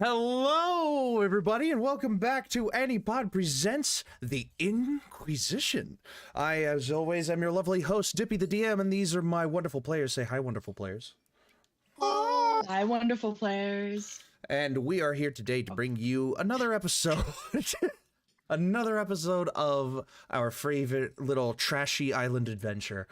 Hello, everybody, and welcome back to AniPod Presents the In-Quy'zz-ition. I, as always, am your lovely host, DippyTheDM, and these are my wonderful players. Say hi, wonderful players. Hi, wonderful players. And we are here today to bring you another episode. Another episode of our favorite little trashy island adventure.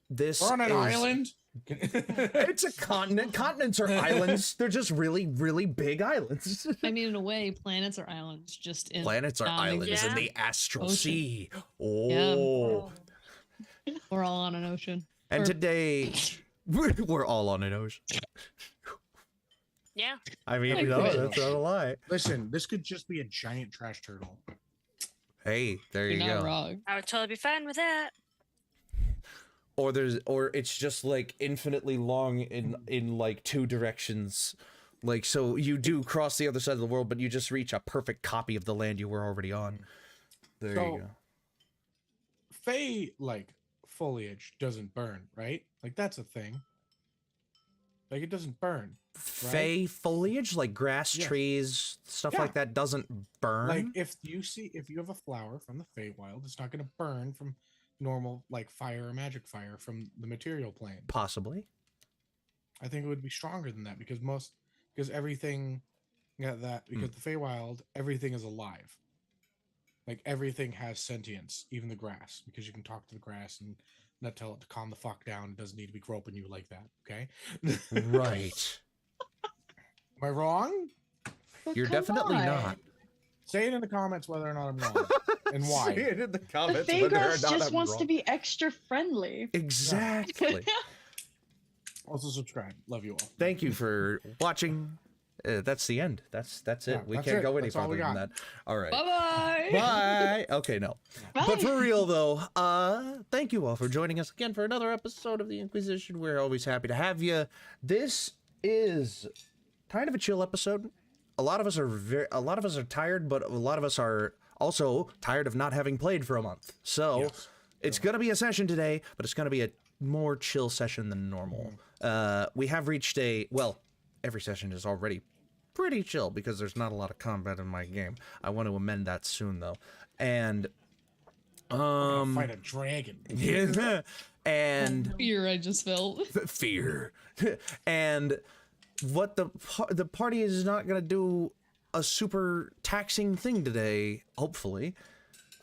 This We're on an island? It's a continent. Continents are islands. They're just really, really big islands. I mean, in a way, planets are islands, just in Planets are islands in the astral sea. Oh. Yeah. We're all on an ocean. And today, we're all on an ocean. Yeah. I mean, no, that's not a lie. Listen, this could just be a giant trash turtle. Hey, there you You're go. not wrong. I would totally be fine with that. Or it's just like infinitely long in like two directions. Like, so you do cross the other side of the world, but you just reach a perfect copy of the land you were already on. There you go. Fae, like, foliage doesn't burn, right? Like, that's a thing. Like, it doesn't burn. Fae foliage, like grass, trees, stuff like that, doesn't burn. Like, if you have a flower from the Feywild, it's not going to burn from normal, like, fire or magic fire from the material plane. Possibly. I think it would be stronger than that because everything, because the Feywild, everything is alive. Like, everything has sentience, even the grass, because you can talk to the grass and not tell it to calm the fuck down. It doesn't need to be groping you like that, okay? Right. Am I wrong? You're definitely not. Say it in the comments whether or not I'm wrong and why. Say it in the The comments Fae whether or grass not just I'm wants wrong. to be extra friendly. Exactly. Also subscribe. Love you all. Thank you for watching. That's the end. That's it. Yeah, We that's can't it. go any That's all farther we than got. that. All right. Bye-bye. Bye. Okay, no. Bye. But for real though, thank you all for joining us again for another episode of the In-Quy'zz-ition. We're always happy to have you. This is kind of a chill episode. A lot of us are tired, but a lot of us are also tired of not having played for a month. So Yes. it's gonna be a session today, but it's gonna be a more chill session than normal. We have reached every session is already pretty chill because there's not a lot of combat in my game. I want to amend that soon though. And Fight a dragon. yeah, and Fear I just felt. fear. And what the party is not gonna do a super taxing thing today, hopefully.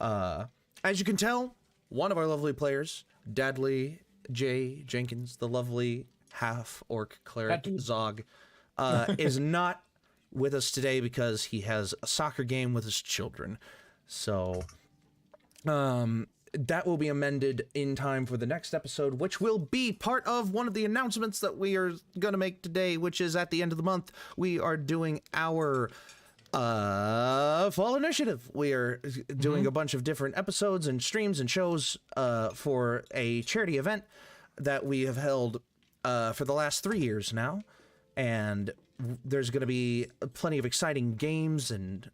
As you can tell, one of our lovely players, DadleyJenkins, the lovely half-orc cleric Zog, is not with us today because he has a soccer game with his children. So, that will be amended in time for the next episode, which will be part of one of the announcements that we are going to make today, which is at the end of the month, we are doing our fall initiative. We are doing a bunch of different episodes and streams and shows for a charity event that we have held for the last 3 years now. And there's going to be plenty of exciting games and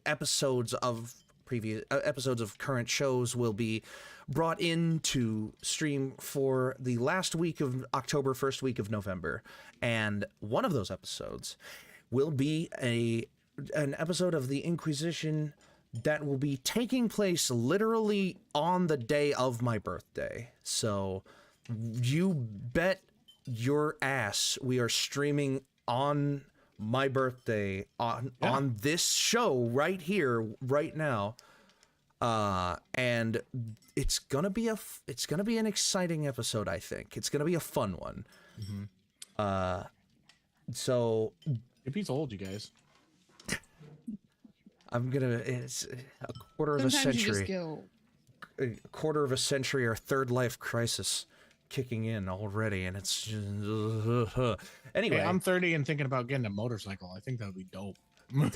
episodes of previous episodes of current shows will be brought in to stream for the last week of October, first week of November. And one of those episodes will be an episode of the In-Quy'zz-ition that will be taking place literally on the day of my birthday. So you bet your ass we are streaming on my birthday on this show right here right now, and it's gonna be an exciting episode. I think it's gonna be a fun one. So Dippy's old, you guys. it's a quarter of Sometimes a you just century, go. a quarter of a century, our third life crisis kicking in already, and it's just, anyway. Hey, I'm 30 and thinking about getting a motorcycle. I think that would be dope.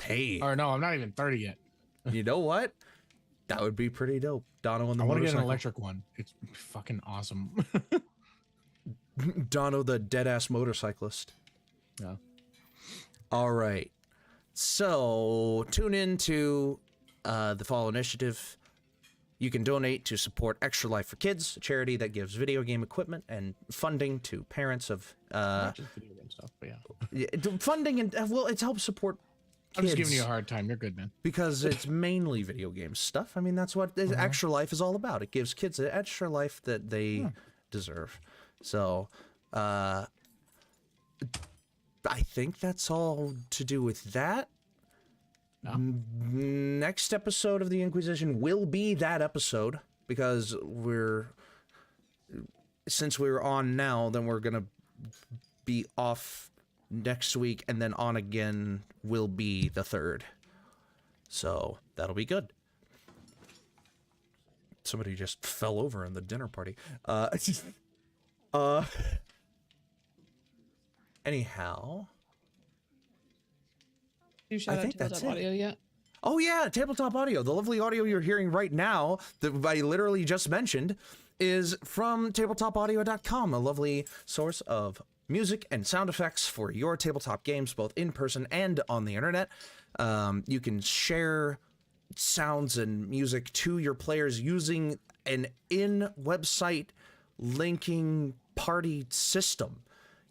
Hey, Or no, I'm not even 30 yet. you know what? That would be pretty dope. Dono on the I want to motorcycle. get an electric one. It's fucking awesome. Dono the dead ass motorcyclist. Yeah. All right. So tune in to the Fall Initiative. You can donate to support Extra Life for Kids, a charity that gives video game equipment and funding to parents of Not just video game stuff, but yeah. funding and well, it's helped support kids. I'm just giving you a hard time. You're good, man. Because it's mainly video game stuff. I mean, that's what Extra Life is all about. It gives kids an extra life that they deserve. So, I think that's all to do with that. No. Next episode of the In-Quy'zz-ition will be that episode, because since we're on now, then we're gonna be off next week, and then on again will be the 3rd. So that'll be good. Somebody just fell over in the dinner party. Anyhow, You shout I think out that's Tabletop it. Audio yet? oh yeah, Tabletop Audio, the lovely audio you're hearing right now that I literally just mentioned is from tabletopaudio.com, a lovely source of music and sound effects for your tabletop games, both in person and on the internet. You can share sounds and music to your players using an in-website linking party system.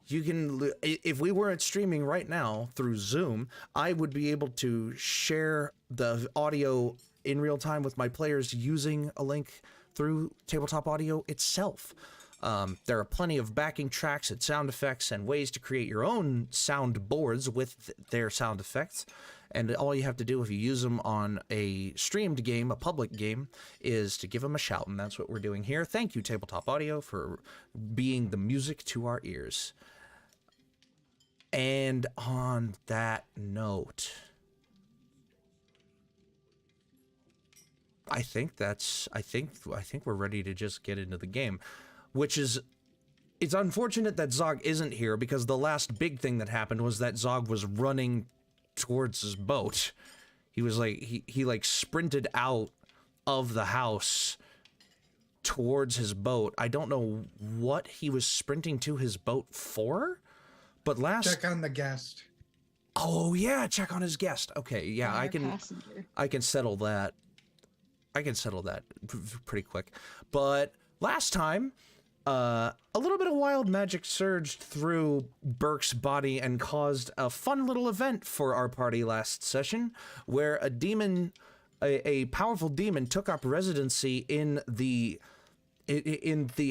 You can, if we weren't streaming right now through Zoom, I would be able to share the audio in real time with my players using a link through Tabletop Audio itself. There are plenty of backing tracks and sound effects and ways to create your own sound boards with their sound effects. And all you have to do if you use them on a streamed game, a public game, is to give them a shout. And that's what we're doing here. Thank you, Tabletop Audio, for being the music to our ears. And on that note, I think we're ready to just get into the game, which is, it's unfortunate that Zog isn't here, because the last big thing that happened was that Zog was running towards his boat. He was like, he like sprinted out of the house towards his boat. I don't know what he was sprinting to his boat for, but Check on the guest. Oh yeah, check on his guest. Okay, yeah, Our passenger. I can settle that. Pretty quick. But last time, a little bit of wild magic surged through Burk's body and caused a fun little event for our party last session, where a demon, a powerful demon, took up residency in the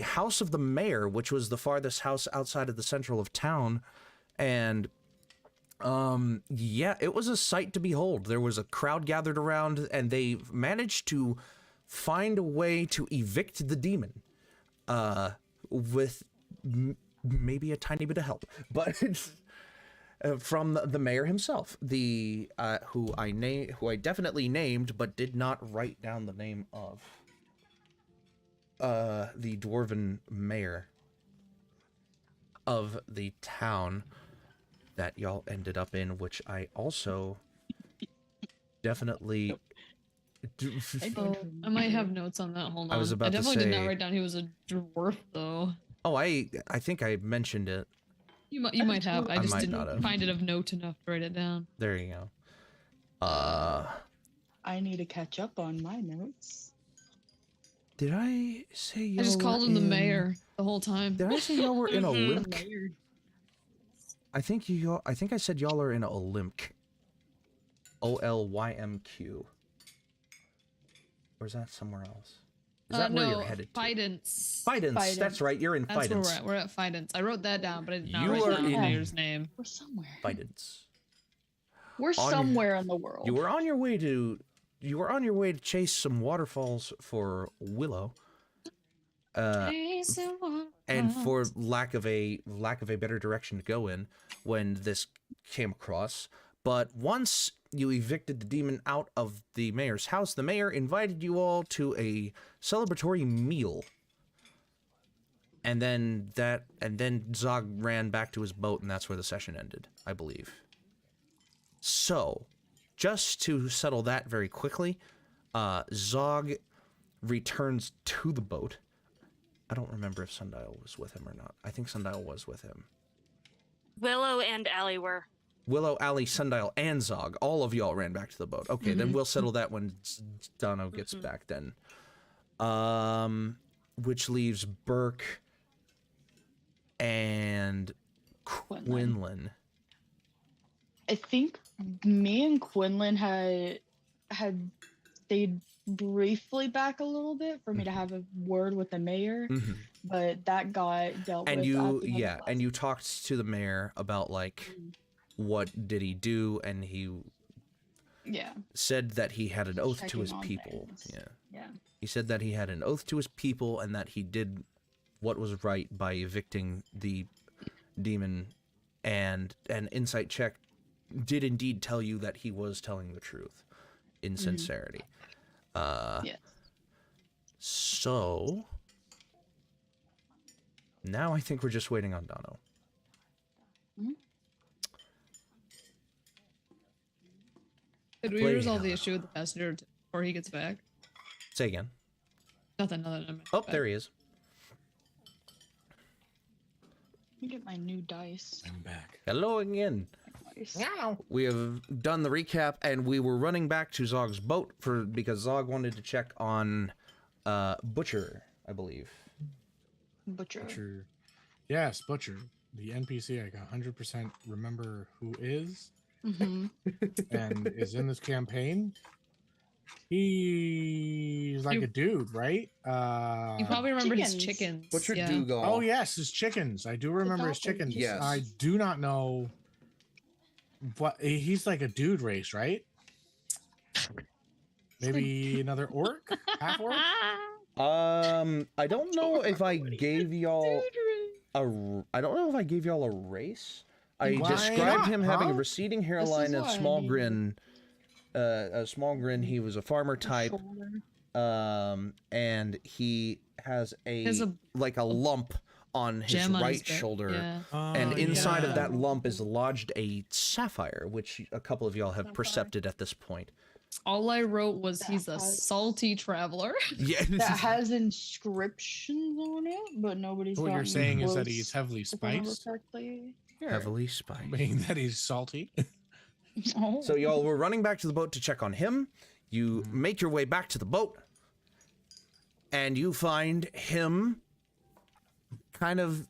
house of the mayor, which was the farthest house outside of the central of town. And yeah, it was a sight to behold. There was a crowd gathered around, and they managed to find a way to evict the demon, with maybe a tiny bit of help, but from the mayor himself, who I definitely named but did not write down the name of. the dwarven mayor of the town that y'all ended up in, which I also definitely Oh, I might have notes on that. Hold on. I was about to definitely did say- not write down he was a dwarf, though. Oh, I think I mentioned it. You might have. I I just might not didn't have. find it of note enough to write it down. There you go. I need to catch up on my notes. Did I say y'all I just called were him the in- mayor the whole time. Did I say y'all were in a The limp? mayor. I think I said y'all are in a Olymc. OLYMQ. Or is that somewhere else? Is that where no, you're headed to? Fidance. Fidance. Fidance. That's right. You're in That's where we're Fidance. at. We're at Fidance. I wrote that down, but I did not You write are down the in- mayor's name. We're somewhere. Fidance. We're On- somewhere in the world. You were on your way to chase some waterfalls for Willow. And for lack of a better direction to go in when this came across. But once you evicted the demon out of the mayor's house, the mayor invited you all to a celebratory meal. And then Zog ran back to his boat, and that's where the session ended, I believe. So, just to settle that very quickly, Zog returns to the boat. I don't remember if Sundial was with him or not. I think Sundial was with him. Willow and Allie were. Willow, Allie, Sundial, and Zog. All of y'all ran back to the boat. Okay, then we'll settle that when Dono gets back then. Which leaves Burk and Quinlan. I think me and Quinlan had stayed briefly back a little bit for me to have a word with the mayor, Mhm. but that got dealt And with. you, at the end of yeah, the and you talked to the mayor about, like, what did he do, and he yeah, said that he had an oath to Checking his on people. things. Yeah. yeah. He said that he had an oath to his people and that he did what was right by evicting the demon, and an insight check did indeed tell you that he was telling the truth in sincerity. Yes. So now I think we're just waiting on Dono. Did we Wait, resolve the issue with the passenger before he gets back? Say again. Nothing. I'm Oh, there he is. Let me get my new dice. I'm back. Hello again. Dice. We have done the recap, and we were running back to Zog's boat because Zog wanted to check on Butcher, I believe. Butcher. Butcher. Yes, Butcher. The NPC I can 100% remember who is Mm-hmm. and is in this campaign. He's like a dude, right? You probably remember his chickens. chickens. Butcher yeah. Dougal. Oh yes, his chickens. I do remember his chickens. Yes. I do not know what he's like a dude race, right? Maybe another orc? Half orc? I don't know if I gave y'all I don't know if I gave y'all a race. I Why described not, him having a huh? receding hairline and why I small mean- grin. A small grin. He was a farmer type. Shoulder. And he has Has a like a lump on his Gem on right his back, shoulder. Yeah. And Oh, inside yeah. of that lump is lodged a sapphire, which a couple of y'all have percepted at this point. All I wrote was That he's a has- salty traveler. Yeah. That has inscriptions on it, but nobody's. What you're gotten saying is that close, he's heavily if I remember spiced, correctly. heavily spiced. meaning that he's salty. Oh. So y'all were running back to the boat to check on him. You make your way back to the boat, and you find him kind of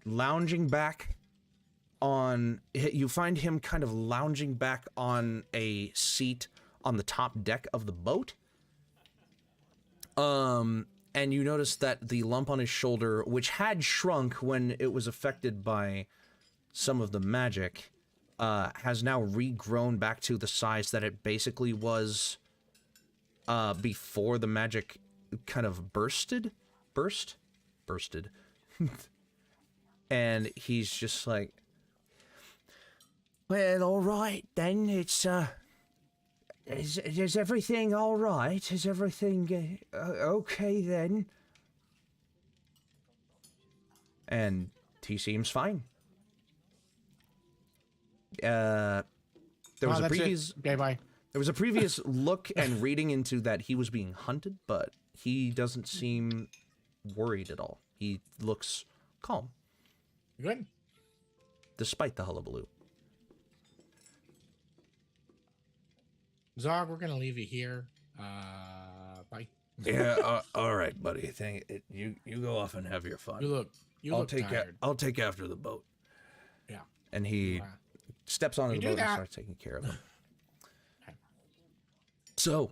lounging back on. You find him kind of lounging back on a seat on the top deck of the boat. And you notice that the lump on his shoulder, which had shrunk when it was affected by some of the magic, has now regrown back to the size that it basically was before the magic kind of bursted. And he's just like, well, all right then. It's is everything all right? Is everything okay then? And he seems fine. There was a previous Okay, bye. There was a previous look and reading into that he was being hunted, but he doesn't seem worried at all. He looks calm, Good. despite the hullabaloo. Zog, we're gonna leave you here. Bye. Yeah, all right, buddy. You go off and have your fun. You look tired. I'll take after the boat. Yeah. And he Wow. steps onto You the do boat and that. starts taking care of him. So,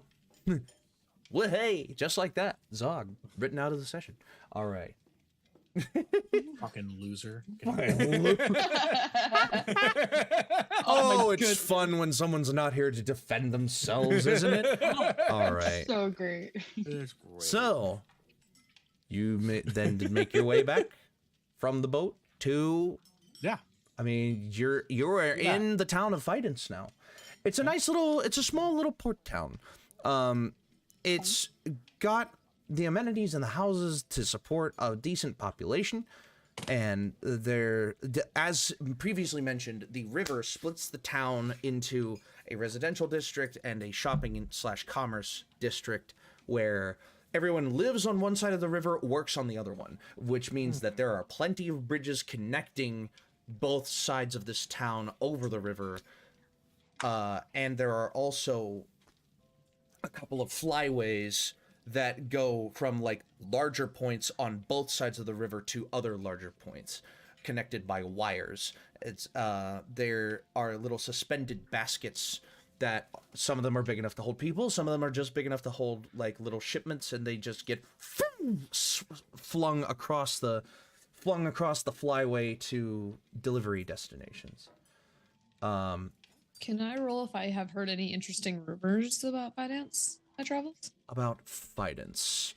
well, hey, just like that, Zog written out of the session. All right. Fucking loser. Oh, it's fun when someone's not here to defend themselves, isn't it? All right. So great. It's great. So, you then did make your way back from the boat to. Yeah. I mean, you're in the town of Fidance now. It's a nice it's a small little port town. It's got the amenities and the houses to support a decent population. And as previously mentioned, the river splits the town into a residential district and a shopping / commerce district where everyone lives on one side of the river, works on the other one, which means that there are plenty of bridges connecting both sides of this town over the river. And there are also a couple of flyways that go from like larger points on both sides of the river to other larger points connected by wires. There are little suspended baskets that some of them are big enough to hold people, some of them are just big enough to hold like little shipments, and they just get flung across the flyway to delivery destinations. Can I roll if I have heard any interesting rumors about Fidance my travels? About Fidance.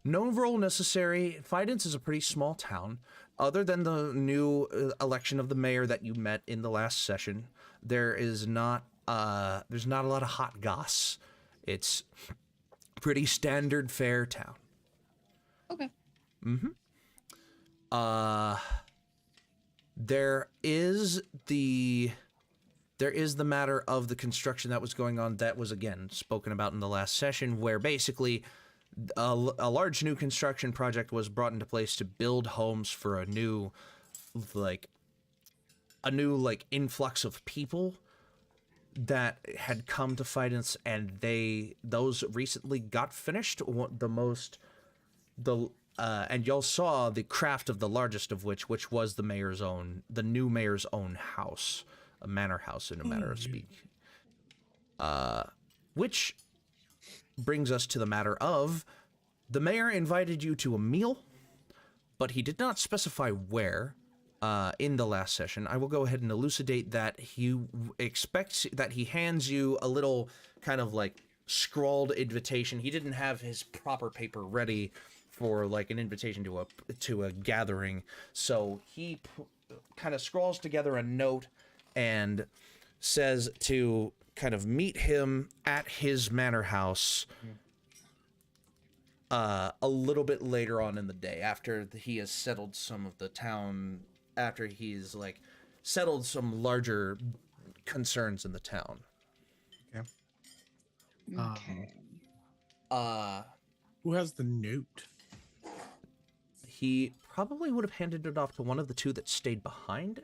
No roll necessary. Fidance is a pretty small town. Other than the new election of the mayor that you met in the last session, there's not a lot of hot goss. It's pretty standard fare town. Okay. There is the matter of the construction that was going on that was again spoken about in the last session, where basically a large new construction project was brought into place to build homes for a new influx of people that had come to Fidance, and those recently got finished. And y'all saw the craft of the largest of which was the new mayor's own house, a manor house in a manner of speak. Which brings us to the matter of the mayor invited you to a meal, but he did not specify where. In the last session, I will go ahead and elucidate that he expects that he hands you a little kind of like scrawled invitation. He didn't have his proper paper ready for like an invitation to a gathering, so he kind of scrawls together a note and says to kind of meet him at his manor house a little bit later on in the day, after he has settled some of the town, after he's like settled some larger concerns in the town. Okay. Who has the note? He probably would have handed it off to one of the two that stayed behind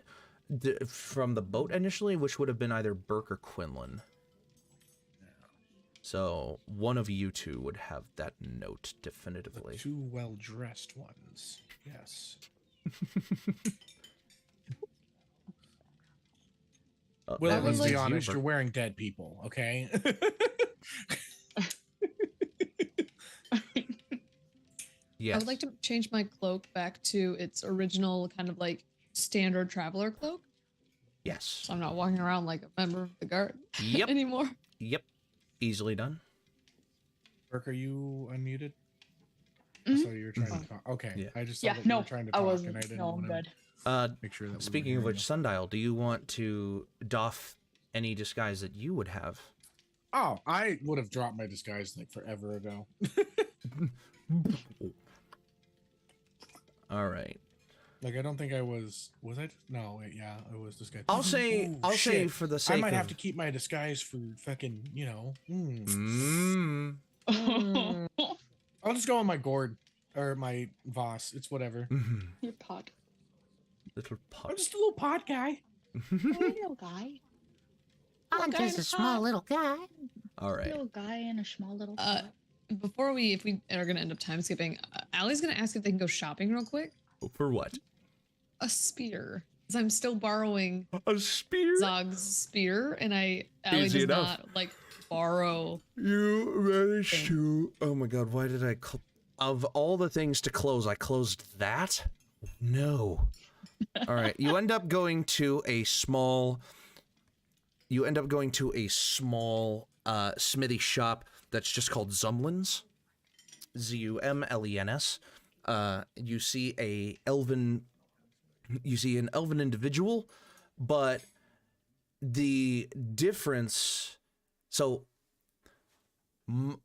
from the boat initially, which would have been either Burk or Quinlan. So one of you two would have that note definitively. The two well-dressed ones. Yes. Well, let's be honest. You're wearing dead people, okay? Yes. I would like to change my cloak back to its original kind of like standard traveler cloak. Yes. So I'm not walking around like a member of the guard Yep. anymore. Yep. Easily done. Burke, are you unmuted? Mhm. So you're trying to talk. Okay. Yeah. I just saw Yeah, that no, you were trying to I talk, wasn't. and I didn't No, I'm want good. to make sure that. Speaking of which, Sundial, do you want to doff any disguise that you would have? Oh, I would have dropped my disguise like forever ago. All right. Like I don't think I was. Was I? No, wait, yeah, it was this guy. I'll say Ooh, I'll say shit. for the I sake might of have to keep my disguise for fucking, you know. I'll just go on my gourd or my Voss. It's whatever. Your pod. little pot. I'm just a little pod guy. Little guy. I'm just a small little guy. All right. Little guy in a small little pod. Before if we are gonna end up time skipping, Allie's gonna ask if they can go shopping real quick. For what? A spear, because I'm still borrowing A spear? Zog's spear, and Allie Easy does enough. not like borrow. You managed to. Oh my god, why did I. Of all the things to close, I closed that? No. All right, you end up going to a small. Smithy shop that's just called Zumlin's. Zumlens. You see an elven individual, but the difference. So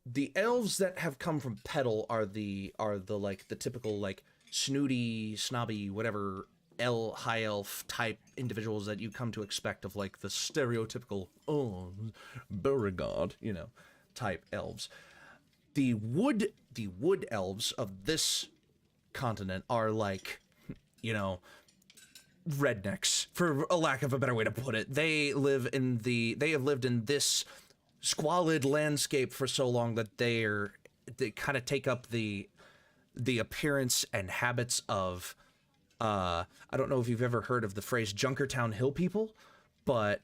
the elves that have come from Petal are the like the typical like snooty, snobby, whatever high elf type individuals that you come to expect of like the stereotypical Beauregard, type elves. The wood elves of this continent are like, rednecks, for a lack of a better way to put it. They have lived in this squalid landscape for so long that they kind of take up the appearance and habits of I don't know if you've ever heard of the phrase Junkertown Hill people, but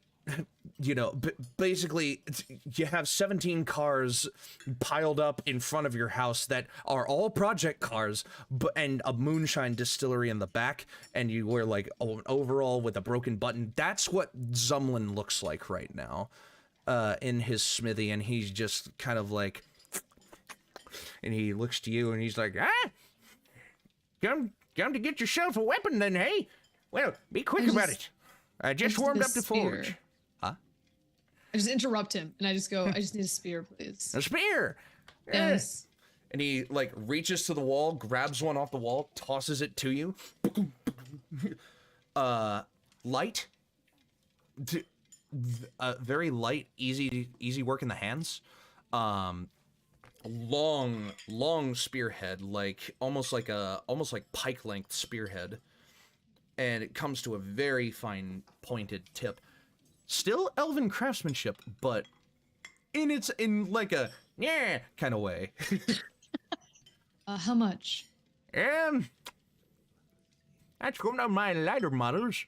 basically you have 17 cars piled up in front of your house that are all project cars, and a moonshine distillery in the back, and you wear like an overall with a broken button. That's what Zumlin looks like right now in his smithy, and he's just kind of like, and he looks to you and he's like, come to get yourself a weapon then, hey? Well, be quick about it. I just warmed up to forge. I just interrupt him and I just go, I just need a spear, please. A spear! Yes. And he like reaches to the wall, grabs one off the wall, tosses it to you. Light. Very light, easy work in the hands. Long spearhead, like almost like pike length spearhead. And it comes to a very fine pointed tip. Still elven craftsmanship, but in like a kind of way. How much? That's one of my lighter models.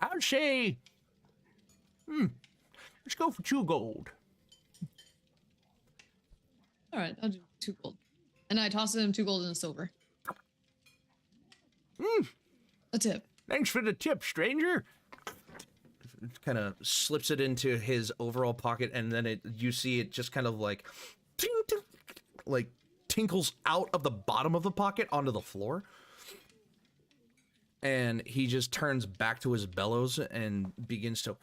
I'd say, let's go for 2 gold. All right, I'll do 2 gold. And I toss him 2 gold and a silver. A tip. Thanks for the tip, stranger. Kind of slips it into his overall pocket, and then you see it just kind of like tinkles out of the bottom of the pocket onto the floor. And he just turns back to his bellows and begins to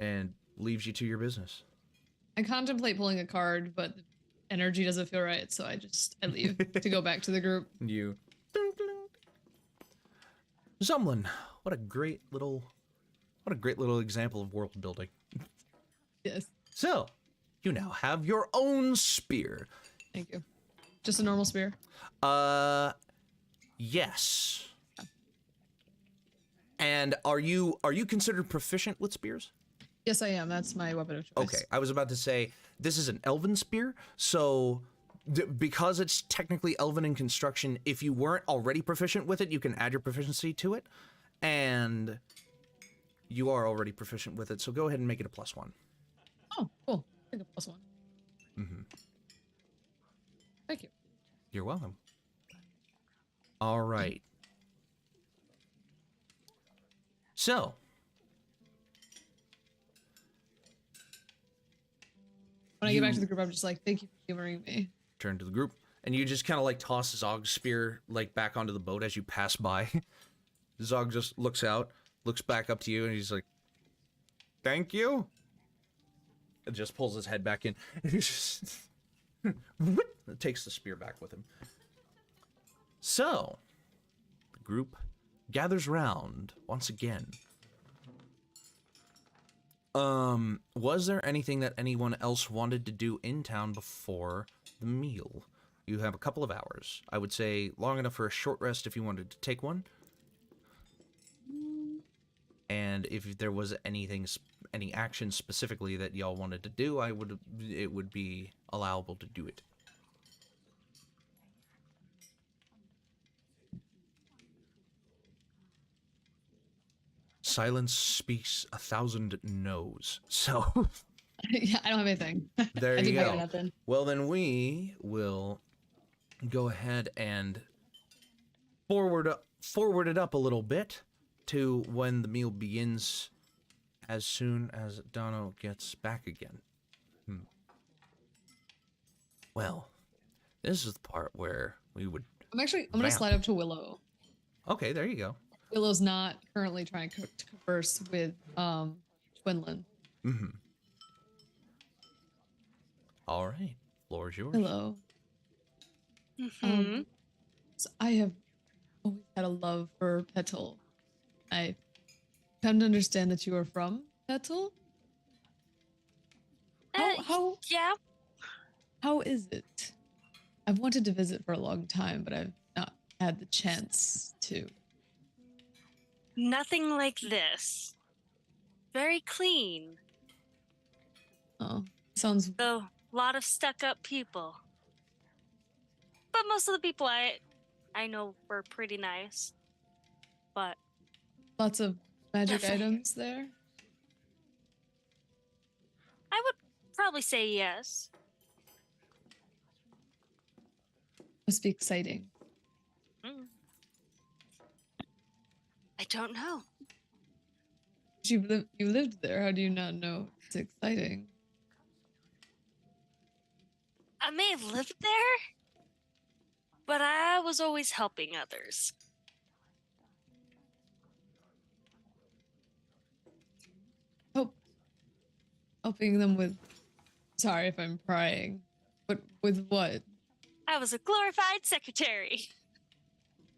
and leaves you to your business. I contemplate pulling a card, but the energy doesn't feel right, so I leave to go back to the group. You. Zumlin, what a great little example of world building. Yes. So, you now have your own spear. Thank you. Just a normal spear? Yes. And are you considered proficient with spears? Yes, I am. That's my weapon of choice. Okay, I was about to say this is an elven spear, so because it's technically elven in construction, if you weren't already proficient with it, you can add your proficiency to it, and you are already proficient with it, so go ahead and make it a +1. Oh, cool. I think a +1. Mm-hmm. Thank you. You're welcome. All right. So, when I get back to the group, I'm just like, thank you for humoring me. Turn to the group, and you just kind of like toss Zog's spear like back onto the boat as you pass by. Zog just looks out, looks back up to you, and he's like, "Thank you." And just pulls his head back in. takes the spear back with him. So, the group gathers round once again. Was there anything that anyone else wanted to do in town before the meal? You have a couple of hours. I would say long enough for a short rest if you wanted to take one. And if there was anything, any action specifically that y'all wanted to do, it would be allowable to do it. Silence speaks 1,000 no's. So Yeah, I don't have anything. there I you think I go. got nothing. Well, then we will go ahead and forward it up a little bit to when the meal begins, as soon as Dono gets back again. Well, this is the part where we would. I'm gonna Vamp. slide up to Willow. Okay, there you go. Willow's not currently trying to converse with Quinlan. Mm-hmm. All right, floor is yours. Hello. Mm-hmm. So I have always had a love for Petal. I come to understand that you are from Petal. Yeah. How is it? I've wanted to visit for a long time, but I've not had the chance to. Nothing like this. Very clean. Oh, sounds Though a lot of stuck-up people. But most of the people I know were pretty nice. But lots of magic Definitely. items there. I would probably say yes. Must be exciting. Mm. I don't know. You lived there. How do you not know it's exciting? I may have lived there, but I was always helping others. Helping them with. Sorry if I'm prying, but with what? I was a glorified secretary.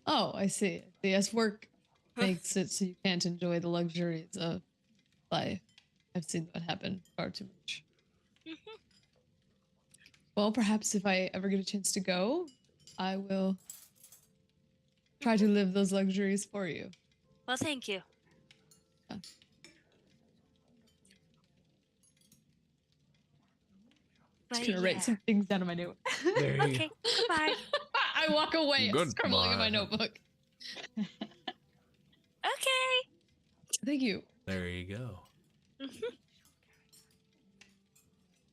Oh, I see. Yes, work makes it so you can't enjoy the luxuries of life. I've seen that happen far too much. Mhm. Well, perhaps if I ever get a chance to go, I will try to live those luxuries for you. Well, thank you. But Just gonna yeah. write some things down in my note. There you Okay, goodbye. I walk away, scribbling in my Goodbye. notebook. Okay. Thank you. There you go. Mhm.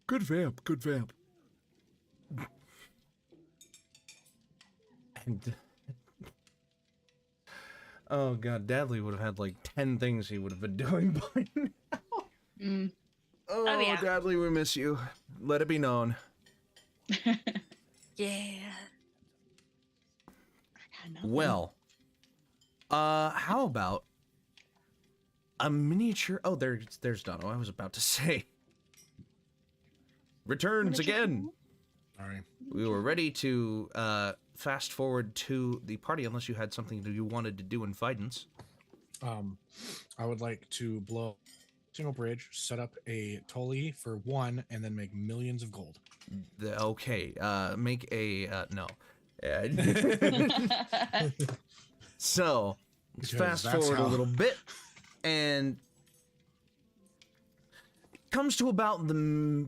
Good vamp, good vamp. And oh god, Dadley would have had like 10 things he would have been doing by now. Mm. Oh, yeah. Dadley, we miss you. Let it be known. Yeah. Well, how about a miniature? Oh, there's Dono. I was about to say. Returns again. Sorry. We were ready to fast forward to the party, unless you had something that you wanted to do in Fidance. I would like to blow a single bridge, set up a Tully for 1, and then make millions of gold. Okay, make a no. So let's Because fast that's forward a how- little bit, and it comes to about the.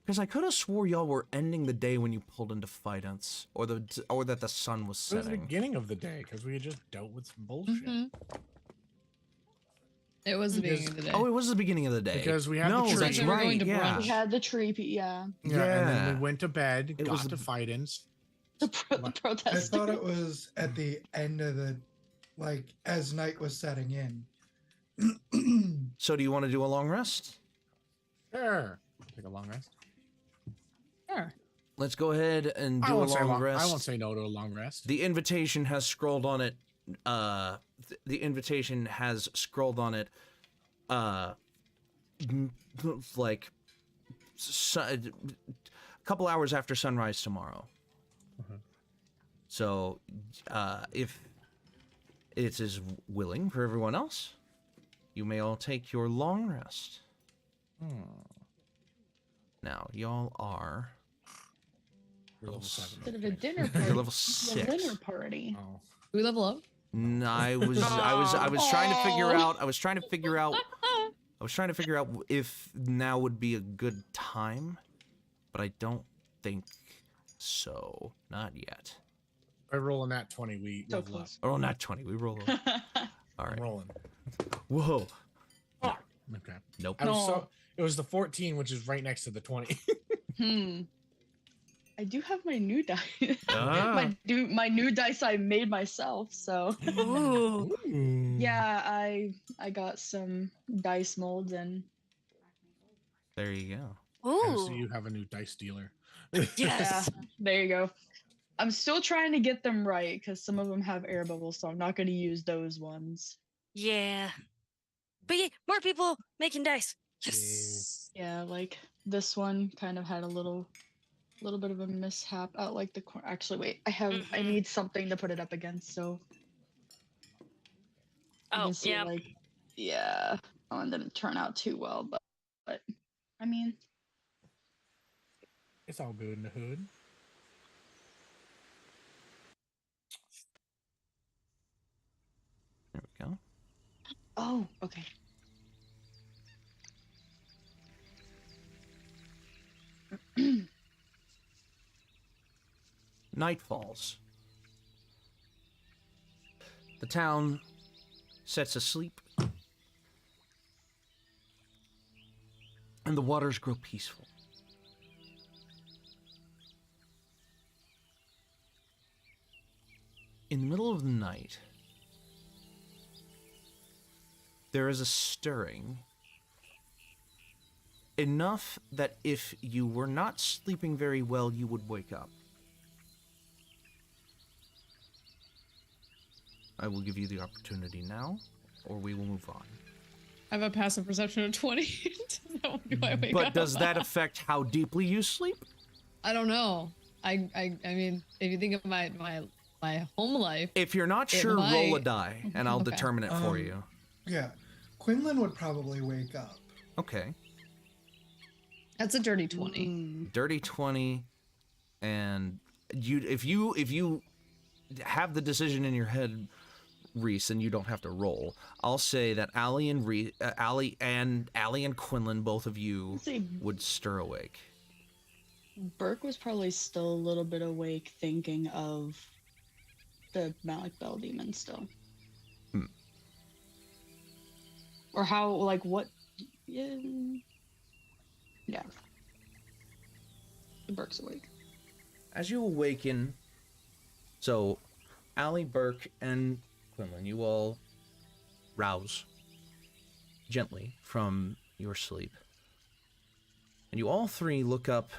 Because I could have swore y'all were ending the day when you pulled into Fidance, or that the sun was It was the setting. beginning of the day because we had just dealt with some bullshit. Mhm. It was the Because- beginning of the day. Oh, it was the beginning of the day. Because we had no, the tree. that's We were going right. to Yeah. brunch. We had the tree, Yeah, and then Yeah. we went to bed, It was got the- to Fidance. the I I protest. thought it was at the end of the, like, as night was setting in. So do you want to do a long rest? Sure. Take a long rest. Sure. Let's go ahead and I do a won't, say long long, rest. I won't say no to a long rest. The invitation has scrolled on it. The invitation has scrolled on it. Like, couple hours after sunrise tomorrow. So, if it is willing for everyone else, you may all take your long rest. Now, y'all are... We're level 7. Instead of a dinner You're party. level a 6. dinner party. Oh. Do we level up? I was trying to figure out. I was trying to figure out if now would be a good time, but I don't think so. Not yet. By rolling that 20, we So level up. close. Oh, not 20. We roll. All I'm right. rolling. Whoa. Okay. Nope. It was the 14, which is right next to the 20. I do have my new dice. Ah. my new dice I made myself. So Ooh. yeah, I got some dice molds and There you go. So Ooh. you have a new dice dealer. Yes. yeah, there you go. I'm still trying to get them right because some of them have air bubbles, so I'm not going to use those ones. Yeah. But yeah, more people making dice. Yes. Yeah, like this one kind of had a little bit of a mishap out like the corner. Actually, wait, I Mhm. need something to put it up against, so you Oh, can see, yeah. like, yeah, that one didn't turn out too well, but I mean, It's all good in the hood. There we go. oh, okay. Night falls. The town sets asleep, and the waters grow peaceful. In the middle of the night, there is a stirring, enough that if you were not sleeping very well, you would wake up. I will give you the opportunity now, or we will move on. I have a passive perception of 20. Do I wake But up? does that affect how deeply you sleep? I don't know. I mean, if you think of my home life, If you're not It sure, roll a might. die, and I'll Okay. determine it for you. Yeah. Quinlan would probably wake up. Okay. that's a dirty 20. Dirty 20, and if you have the decision in your head, Rhys, and you don't have to roll, I'll say that Allie and Quinlan, both of you, Let's see, would stir awake. Burk was probably still a little bit awake thinking of the Malik Bell demon still. Or how, like, what? Yeah. Yeah. Burke's awake. As you awaken, so Allie, Burk, and Quinlan, you all rouse gently from your sleep. And you all three look up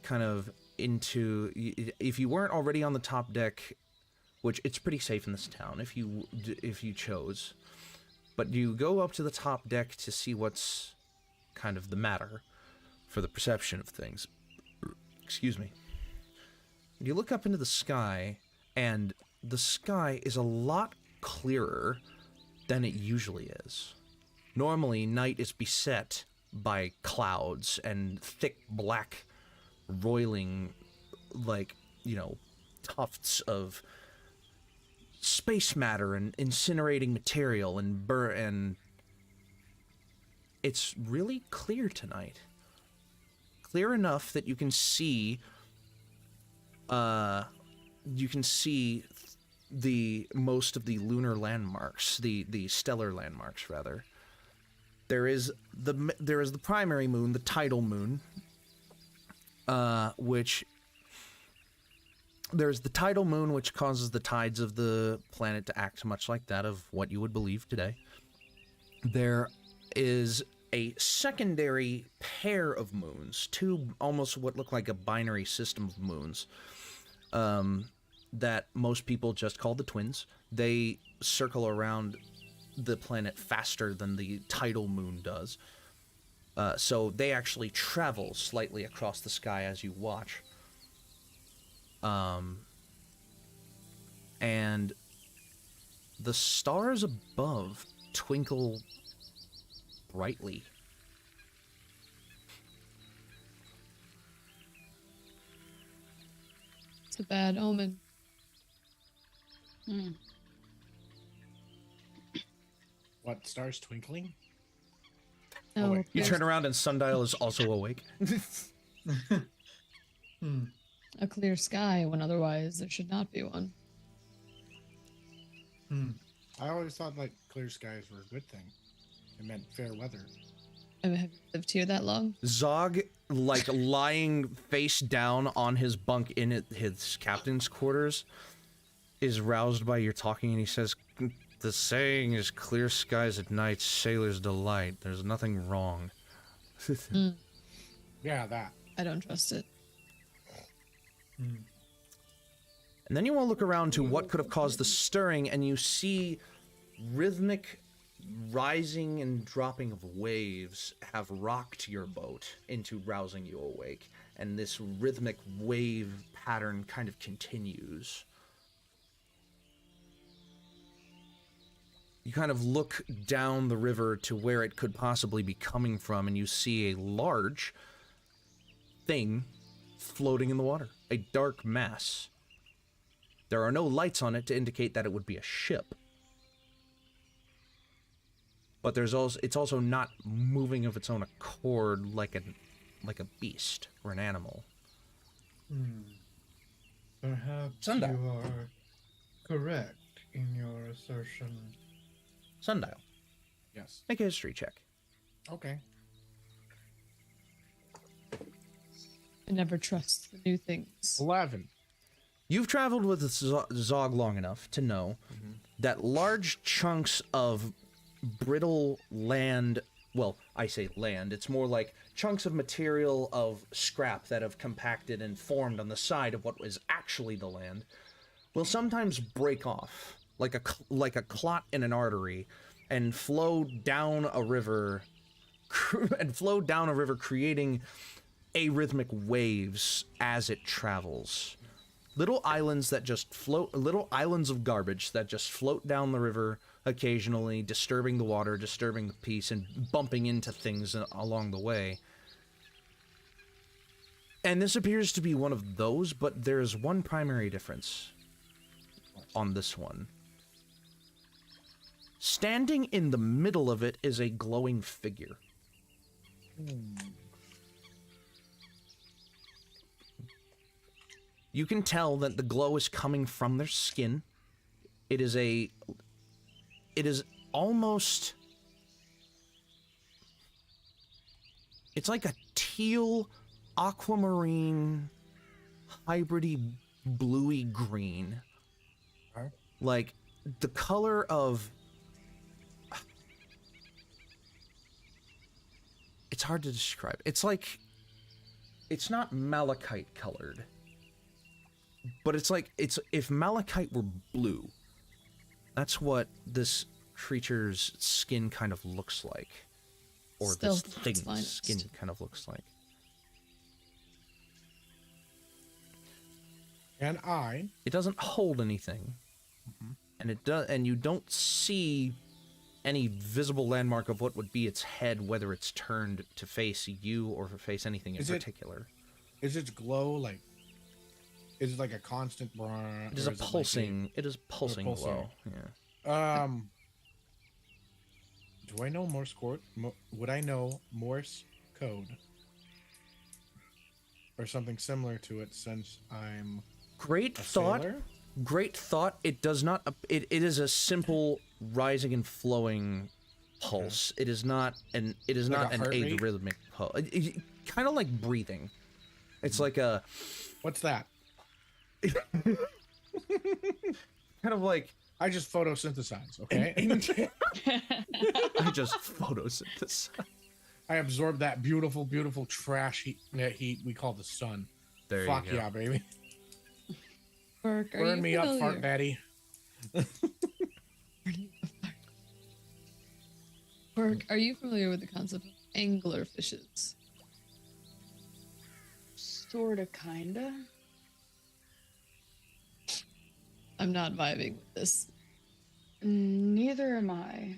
kind of into, if you weren't already on the top deck, which it's pretty safe in this town if you chose, but you go up to the top deck to see what's kind of the matter for the perception of things. Excuse me. You look up into the sky, and the sky is a lot clearer than it usually is. Normally, night is beset by clouds and thick black roiling, like, tufts of space matter and incinerating material and it's really clear tonight. Clear enough that you can see the most of the lunar landmarks, the stellar landmarks rather. There is the primary moon, the tidal moon, which there's the tidal moon, which causes the tides of the planet to act much like that of what you would believe today. There is a secondary pair of moons, two almost what look like a binary system of moons, that most people just call the twins. They circle around the planet faster than the tidal moon does. So they actually travel slightly across the sky as you watch. And the stars above twinkle brightly. It's a bad omen. Hmm. What, stars twinkling? No, wait. You there's turn around and Sundial is also awake. Hmm. a clear sky when otherwise there should not be one. Hmm. I always thought like clear skies were a good thing. It meant fair weather. I mean, have you lived here that long? Zog, like lying face down on his bunk in his captain's quarters, is roused by your talking, and he says, "The saying is clear skies at night, sailor's delight. There's nothing wrong." Yeah, that. I don't trust it. Hmm. And then you want to look around to what could have caused the stirring, and you see rhythmic rising and dropping of waves have rocked your boat into rousing you awake. And this rhythmic wave pattern kind of continues. You kind of look down the river to where it could possibly be coming from, and you see a large thing floating in the water, a dark mass. There are no lights on it to indicate that it would be a ship. But it's also not moving of its own accord like a beast or an animal. Hmm. Perhaps Sundial. you are correct in your assertion. Sundial, Yes. make a history check. Okay. I never trust the new things. 11. You've traveled with Zog long enough to know that large chunks of brittle land, well, I say land, it's more like chunks of material of scrap that have compacted and formed on the side of what was actually the land, will sometimes break off like a clot in an artery and flow down a river creating arrhythmic waves as it travels. Little islands that just float, little islands of garbage that just float down the river occasionally, disturbing the water, disturbing the peace, and bumping into things along the way. And this appears to be one of those, but there's one primary difference on this one. Standing in the middle of it is a glowing figure. You can tell that the glow is coming from their skin. It is almost, it's like a teal aquamarine hybridy bluey green. Okay. Like the color of, it's hard to describe. It's like, it's not malachite colored. But it's like, it's if malachite were blue, that's what this creature's skin kind of looks like. Or Stealth this at its thing's finest. skin kind of looks like. And I. It doesn't hold anything. And you don't see any visible landmark of what would be its head, whether it's turned to face you or to face anything in particular. Is its glow like? Is it like a constant? It is a pulsing. It is pulsing glow. Yeah. Do I know Morse code? Would I know Morse code or something similar to it? Since I'm Great a thought. sailor? Great thought. It does not. It is a simple rising and flowing pulse. It is not an. It is Like not a an heart rate? arrhythmic pulse. Kind of like breathing. It's like a What's that? kind of like I just photosynthesize. Okay. I just photosynthesize. I absorb that beautiful, beautiful trash heat we call the sun. There Fuck you go. yeah, baby. Burk, are Burn you me up, familiar? fart daddy. Burk, are you familiar with the concept of angler fishes? Sorta, kinda. I'm not vibing with this. Neither am I.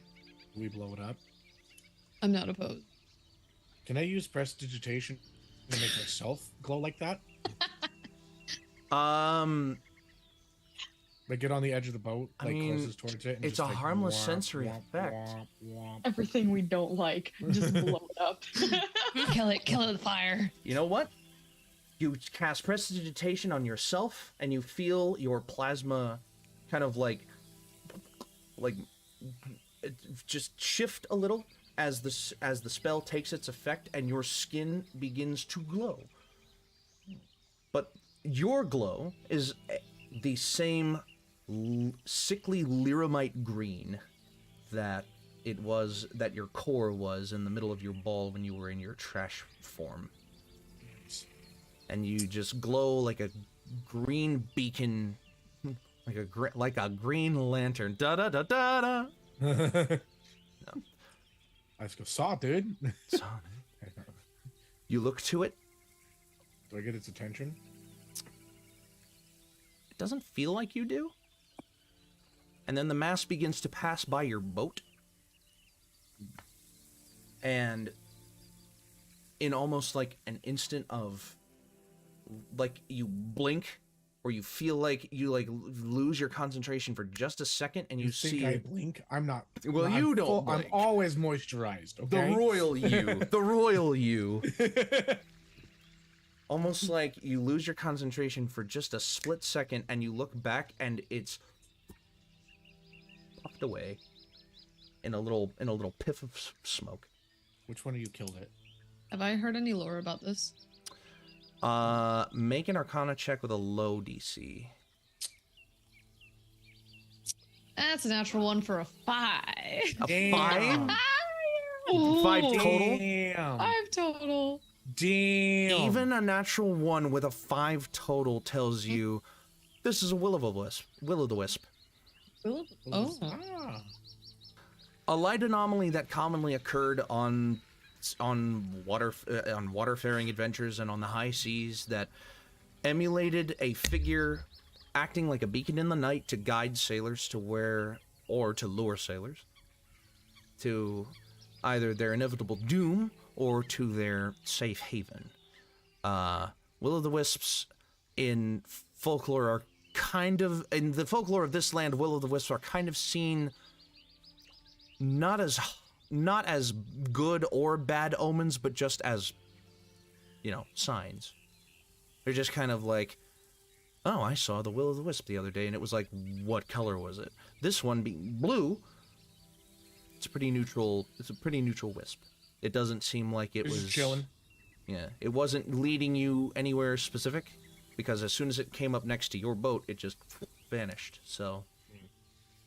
We blow it up. I'm not opposed. Can I use prestidigitation to make myself glow like that? Like get on the edge of the boat, I like mean, closest towards it. And it's just, a like, harmless womp, sensory womp, effect. womp, womp. Everything we don't like, just blow it up. Kill it with fire. You know what? You cast prestidigitation on yourself, and you feel your plasma kind of like it just shift a little as the spell takes its effect, and your skin begins to glow. But your glow is the same sickly lyramite green that your core was in the middle of your ball when you were in your trash form. And you just glow like a green beacon, like a green lantern. Da da da da da. Let's go saw, dude. You look to it. Do I get its attention? It doesn't feel like you do. And then the mass begins to pass by your boat. And in almost like an instant of, like, you blink, or you feel like you lose your concentration for just a second, and you think see I blink? I'm not. Well, I'm you don't I'm blink. always moisturized. Okay. the royal you. The royal you. Almost like you lose your concentration for just a split second, and you look back, and it's puffed away in a little piff of smoke. Which one of you killed it? Have I heard any lore about this? Make an Arcana check with a low DC. That's a natural one for a 5. A Damn. 5? 5 total? Damn. 5 total. Damn. Even a natural 1 with a 5 total tells you this is a will-o'-the-wisp. Will-o'-the-wisp. Oh. Ah. A light anomaly that commonly occurred on waterfaring adventures and on the high seas, that emulated a figure acting like a beacon in the night to guide sailors to lure sailors to either their inevitable doom or to their safe haven. Will-o'-the-wisps in folklore are in the folklore of this land, will-o'-the-wisps are kind of seen not as good or bad omens, but just as, signs. They're just kind of like, oh, I saw the will-o'-the-wisp the other day, and it was like, what color was it? This one being blue, it's a pretty neutral wisp. It doesn't seem like it was chilling. Yeah, it wasn't leading you anywhere specific, because as soon as it came up next to your boat, it just vanished. So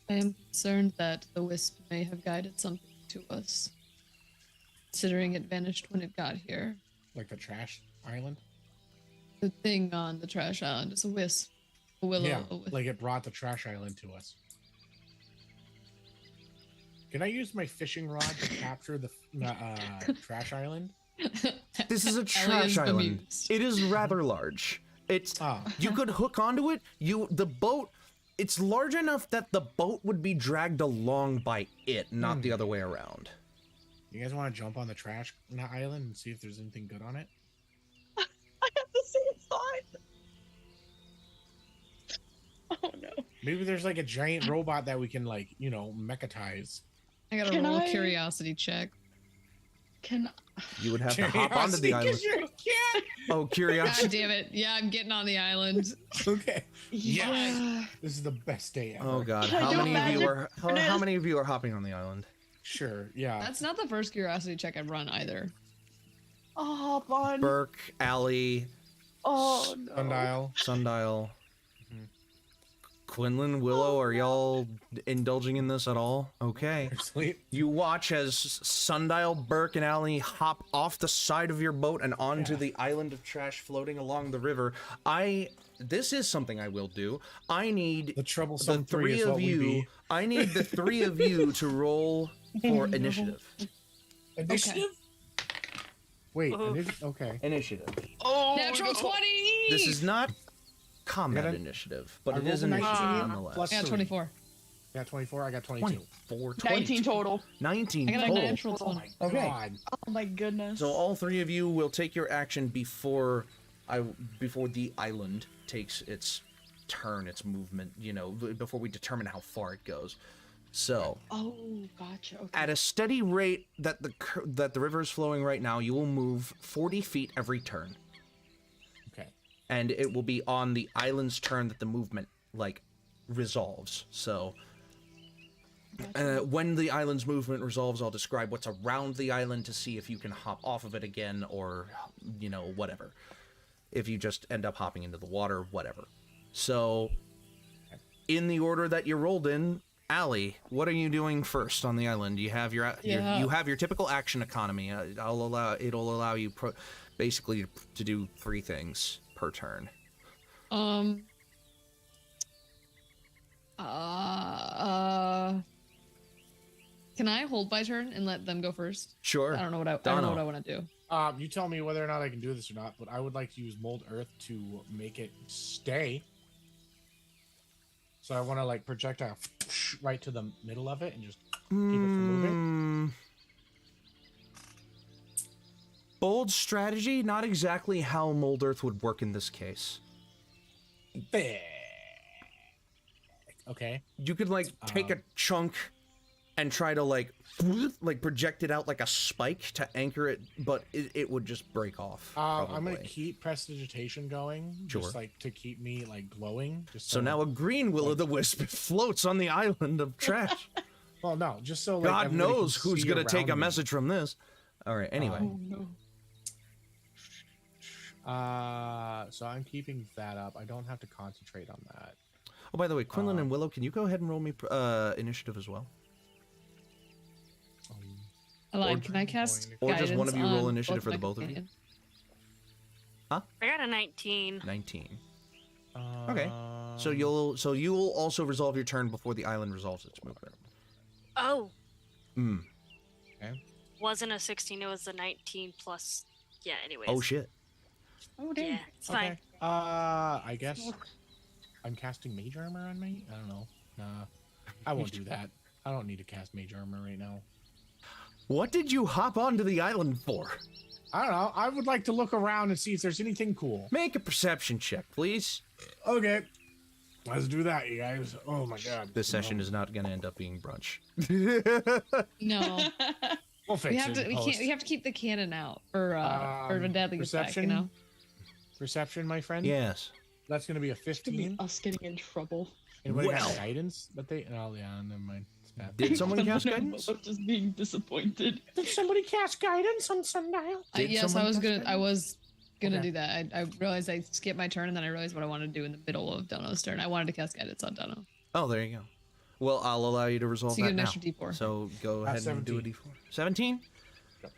I am concerned that the wisp may have guided something to us, considering it vanished when it got here. Like the trash island? The thing on the trash island is a wisp. A willow. Yeah, A wisp. like it brought the trash island to us. Can I use my fishing rod to capture the trash island? this is a Ellie trash is island. bemused. It is rather large. You could hook onto it. The boat. It's large enough that the boat would be dragged along by it, not the other way around. You guys want to jump on the trash island and see if there's anything good on it? I have the same thought. Oh no. Maybe there's like a giant robot that we can mechatize. I gotta Can roll a I- curiosity check. You would have to hop onto the island. Oh, God curiosity. damn it. Yeah, I'm getting on the island. Okay. Yeah. This is the best day ever. Oh God, Can I how do many of you magic are how many of you are hopping on the island? Sure. Yeah. That's not the first curiosity check I've run either. Oh, fun. Burk, Allie, Oh no. Sundial, Quinlan, Willow, are y'all indulging in this at all? Okay. Sleep. You watch as Sundial, Burk, and Allie hop off the side of your boat and onto the island of trash floating along the river. This is something I will do. I need The troublesome the three is what of we you. be. I need the 3 of you to roll for initiative. Initiative? Wait, Ooh. okay. Initiative. Oh, Natural 20. This is not combat Gotta- initiative, but I it is rolled a initiative 19 nonetheless. plus I got 3. 24. I got 24. I got 22. 24, 19 total. 19 I got a total. natural Oh 20. my Okay. god. Oh my goodness. So all three of you will take your action before the island takes its turn, its movement. You know, before we determine how far it goes. So Oh, gotcha. Okay. at a steady rate that the river is flowing right now, you will move 40 feet every turn, Okay. and it will be on the island's turn that the movement resolves. So. When the island's movement resolves, I'll describe what's around the island to see if you can hop off of it again or, whatever. If you just end up hopping into the water, whatever. So, in the order that you rolled in, Allie, what are you doing first on the island? You have your you have your typical action economy. It'll allow you basically to do 3 things per turn. Can I hold my turn and let them go first? Sure. I don't know what I want to do. You tell me whether or not I can do this or not, but I would like to use mold earth to make it stay. So I want to projectile right to the middle of it and just keep it from moving. Bold strategy, not exactly how mold earth would work in this case. Okay. You could take a chunk and try to project it out like a spike to anchor it, but it would just break off. I'm gonna keep prestidigitation going, Sure. just to keep me glowing. Just So now a green will-o'-the-wisp floats on the island of trash. well, no, just so God everybody knows can who's see gonna take a around me. message from this. All right. Anyway, Oh no. So I'm keeping that up. I don't have to concentrate on that. oh, by the way, Quinlan and Willow, can you go ahead and roll me initiative as well? I lied. Can I cast Or just one of you guidance roll on initiative for my the both of you? companion? I got a 19. 19. Okay. So you will also resolve your turn before the island resolves its movement. Oh, Okay. wasn't a 16. It was a 19 plus. Yeah. Anyways. Oh shit. Oh dang. Yeah, it's fine. I guess I'm casting mage armor on me. I don't know. Nah, I won't do that. I don't need to cast mage armor right now. What did you hop onto the island for? I don't know. I would like to look around and see if there's anything cool. Make a perception check, please. Okay. Let's do that, you guys. Oh my god. This session is not going to end up being brunch. No, We'll fix we have it. to. We have to keep the cannon out for the deadly attack. perception? You know. Perception, my friend. Yes. That's gonna be a It's gonna be 15. us getting in trouble. Anybody got Well. guidance? But they. Oh yeah, never mind. It's bad. Did someone cast guidance? I'm just being disappointed. Did somebody cast guidance on Sundial? Did Yes, someone I was cast gonna. I guidance? was gonna Okay. do that. I realized I skipped my turn, and then I realized what I wanted to do in the middle of Dono's turn. I wanted to cast guidance on Dono. Oh, there you go. Well, I'll allow you to resolve So you that get an now. extra D4. So go ahead and do a 17. D4. 17? Yep.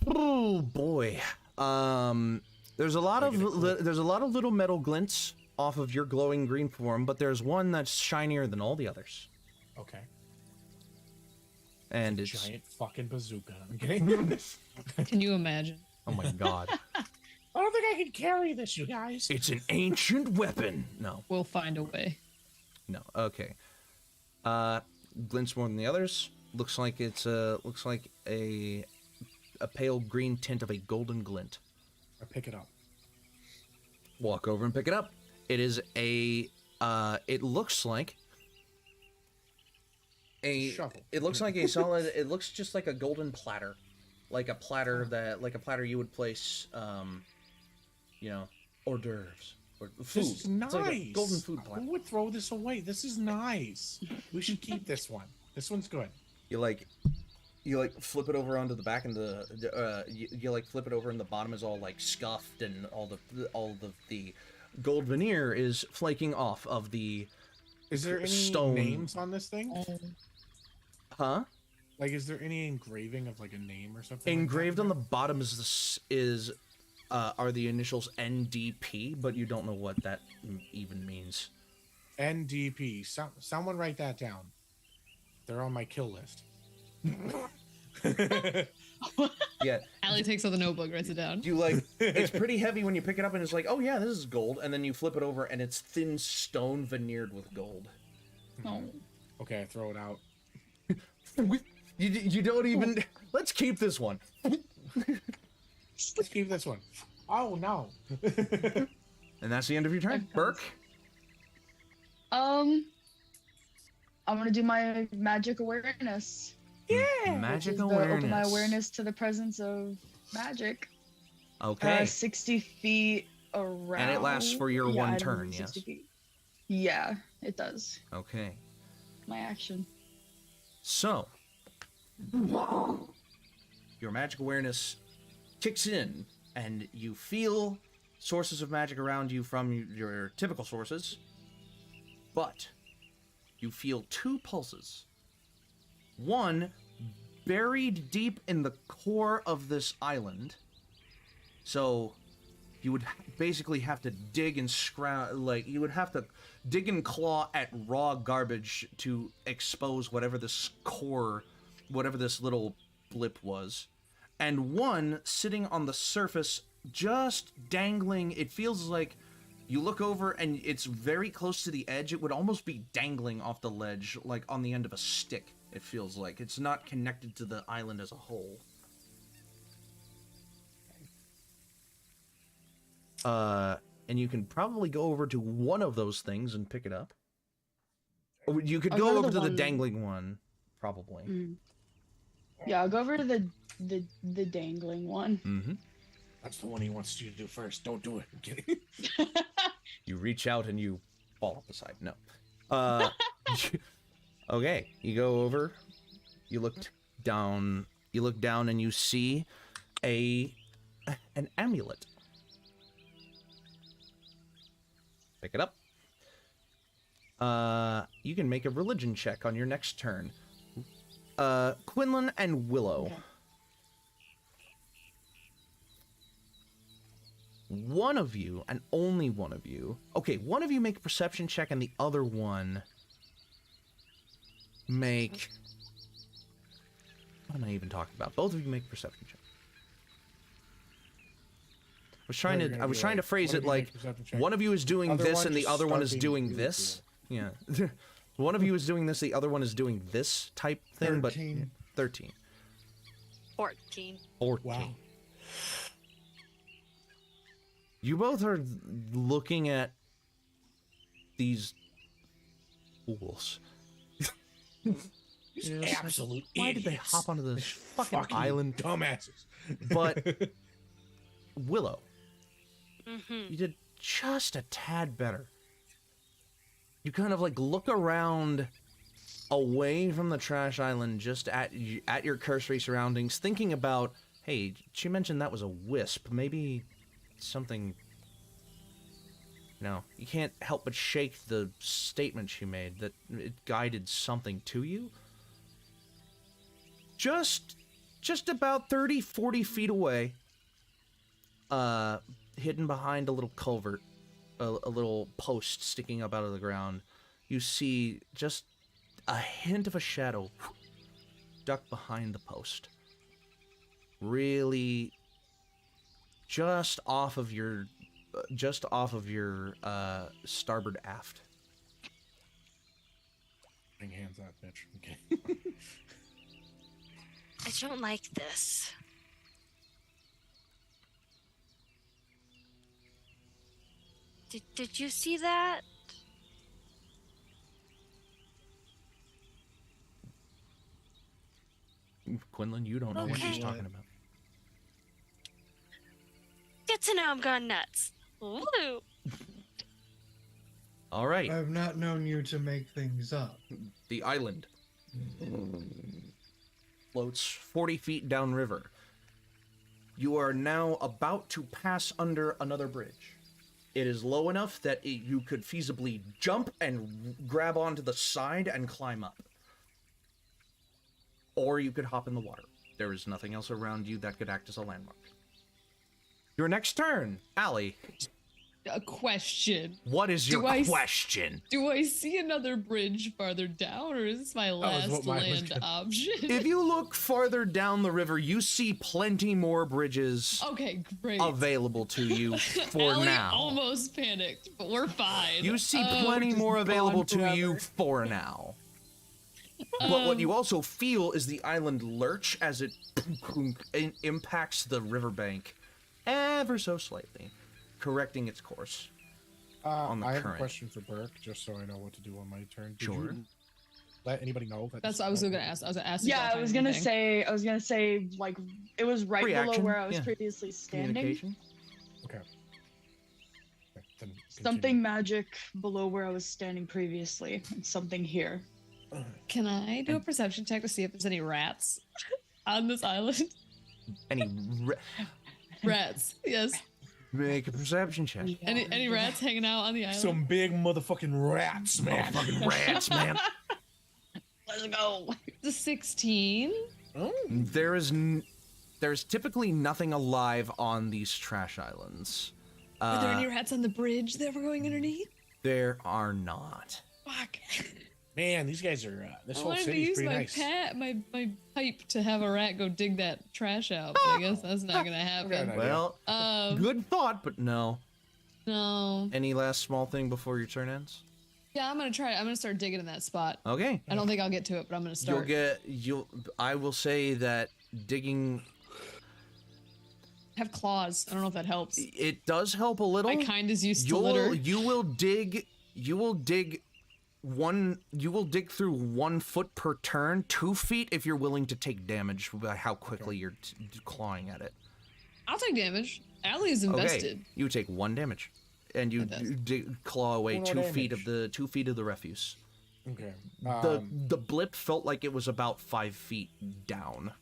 Oh boy. There's a lot of little metal glints off of your glowing green form, but there's one that's shinier than all the others, Okay. and it's Giant fucking bazooka. I'm kidding. Can you imagine? oh my god, I don't think I can carry this, you guys. it's an ancient weapon. No, We'll find a way. no, okay. Glints more than the others. Looks like it's a pale green tint of a golden glint. I pick it up. Walk over and pick it up. It is a it looks like a Shovel. it looks like a solid it looks just like a golden platter. Like a platter you would place hors d'oeuvres or food. This is nice. It's like a golden food platter. Who would throw this away? This is nice. We should keep this one. This one's good. You flip it over onto the back, and you flip it over, and the bottom is all scuffed, and all the gold veneer is flaking off of the Is there any stone. names on this thing? huh? Is there any engraving of a name or something? Engraved on the bottom are the initials NDP, but you don't know what that even means. NDP. Someone write that down. They're on my kill list. Yeah. Allie takes out the notebook, writes it down. You like, it's pretty heavy when you pick it up and it's like, oh yeah, this is gold. And then you flip it over and it's thin stone veneered with gold. Oh. Okay, I throw it out. You don't even, let's keep this one. Let's keep this one. Oh no. And that's the end of your turn. Burk? I'm gonna do my magic awareness. Magic Which is the awareness. open my awareness to the presence of magic. Okay. 60 feet around. And it lasts for your Yeah, one I don't turn, know, yes. 60 feet. Yeah, it does. Okay. My action. So, your magic awareness kicks in, and you feel sources of magic around you from your typical sources, but you feel two pulses. One buried deep in the core of this island, so you would basically have to dig and you would have to dig and claw at raw garbage to expose whatever this core, whatever this little blip was. And one sitting on the surface, just dangling. It feels like you look over and it's very close to the edge. It would almost be dangling off the ledge, like on the end of a stick, it feels like. It's not connected to the island as a whole. And you can probably go over to one of those things and pick it up. Or you could I'll go go to over the to the one- dangling one, probably. Yeah, I'll go over to the dangling one. Mm-hmm. That's the one he wants you to do first. Don't do it. I'm kidding. You reach out and you fall off the side. No. Okay, you go over. You look down. You look down and you see an amulet. Pick it up. You can make a religion check on your next turn. Quinlan and Willow. Okay. One of you, and only one of you. Okay, one of you make a perception check, and the other one make. What am I even talking about? Both of you make a perception check. I was trying to phrase it like one of you is doing Other this one and the just other one is start doing being this. Yeah. One of you is doing this, the other one is doing this type thing, 13. but 13. 14. 14. Wow. You both are looking at these fools. These Yes, absolute Why did they idiots. hop onto this fucking island? Dumbasses. But Willow, Mm-hmm. you did just a tad better. You kind of like look around away from the trash island, just at your cursory surroundings, thinking about, hey, she mentioned that was a wisp. Maybe something. No, you can't help but shake the statement she made that it guided something to you. Just about 30, 40 feet away, hidden behind a little culvert, a little post sticking up out of the ground, you see just a hint of a shadow ducked behind the post. Really, just off of your starboard aft. Bring hands out, bitch. Okay. I don't like this. Did you see that? Quinlan, you don't know what she's Okay. talking about. Good to know I'm gone nuts. Woo! All right, I've not known you to make things up. the island floats 40 feet downriver. You are now about to pass under another bridge. It is low enough that you could feasibly jump and grab onto the side and climb up. Or you could hop in the water. There is nothing else around you that could act as a landmark. Your next turn, Allie. a question. What is your Do I question? Do I see another bridge farther down, or is this my was last what mine was land gonna- option? If you look farther down the river, you see plenty more bridges Okay, great. available to you for Ellie now. almost panicked, but we're fine. You see Um, plenty more gone available to forever. you for now. But what you also feel is the island lurch as it impacts the riverbank ever so slightly, correcting its course. On the I have current. a question for Burk, just so I know what to do on my turn. Did Sure. you let anybody know that? That's this- what I was gonna ask. I was asking. Yeah, I was gonna say, like, it was right below Reaction, where I was yeah. previously standing. Communication. Okay, then Something continue. magic below where I was standing previously, and something here. Can I do a perception check to see if there's any rats on this island? Any Rats, yes. make a perception check. Any rats hanging out on the island? Some big motherfucking rats, man. Fucking rats, man. Let's go. The 16. There's typically nothing alive on these trash islands. Are there any rats on the bridge that we're going underneath? There are not. Fuck. Man, these guys are. This I whole wanted to city's use pretty my nice. my pipe to have a rat go dig that trash out, but I guess that's not gonna happen. Okay. Well, good thought, but no. No. Any last small thing before your turn ends? Yeah, I'm gonna try it. I'm gonna start digging in that spot. Okay. I don't think I'll get to it, but I'm gonna start. I will say that digging, I have claws. I don't know if that helps. it does help a little. My kind is used to litter. You will dig through 1 foot per turn, 2 feet if you're willing to take damage by how quickly you're clawing at it. I'll take damage. Allie's invested. Okay, you take 1 damage, and you claw away One 2 more feet damage. of the 2 feet of the refuse. Okay. The blip felt like it was about 5 feet down.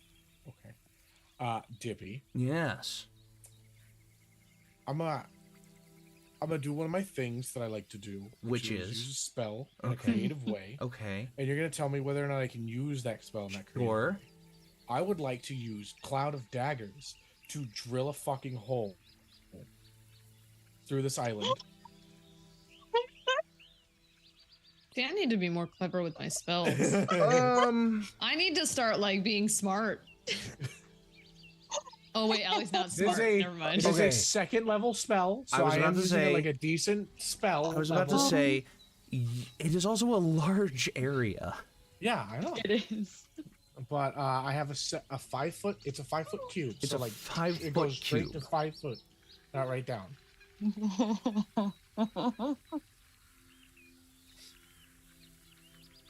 Okay. Dippy, Yes. I'm gonna do one of my things that I like to do, Which is? use a spell in a Okay. creative way, Okay. and you're gonna tell me whether or not I can use that spell in that creative Sure. way. I would like to use Cloud of Daggers to drill a fucking hole through this island. See, I need to be more clever with my spells. I need to start like being smart. Oh wait, Allie's not smart. Never mind. This is Okay. a second level spell, so I was I about am to using say- like a decent spell. I was about to level. say, it is also a large area. Yeah, I know. It is. But I have a 5 foot. It's a 5 foot cube. It's so a like 5 it foot goes straight cube. to 5 foot, not right down.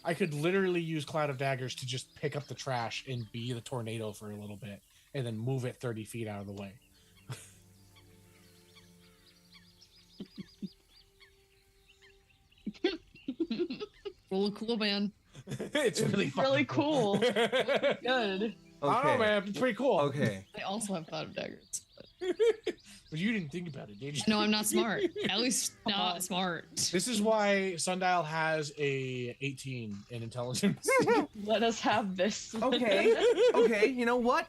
I could literally use Cloud of Daggers to just pick up the trash and be the tornado for a little bit, and then move it 30 feet out of the way. Really cool, man. It's really It's really fucking cool. Good. I don't know, man. It's pretty cool. Okay. I also have Cloud of Daggers. But you didn't think about it, did you? No, I'm not smart. Allie's not smart. This is why Sundial has a 18 in intelligence. Let us have this. Okay. Okay. You know what?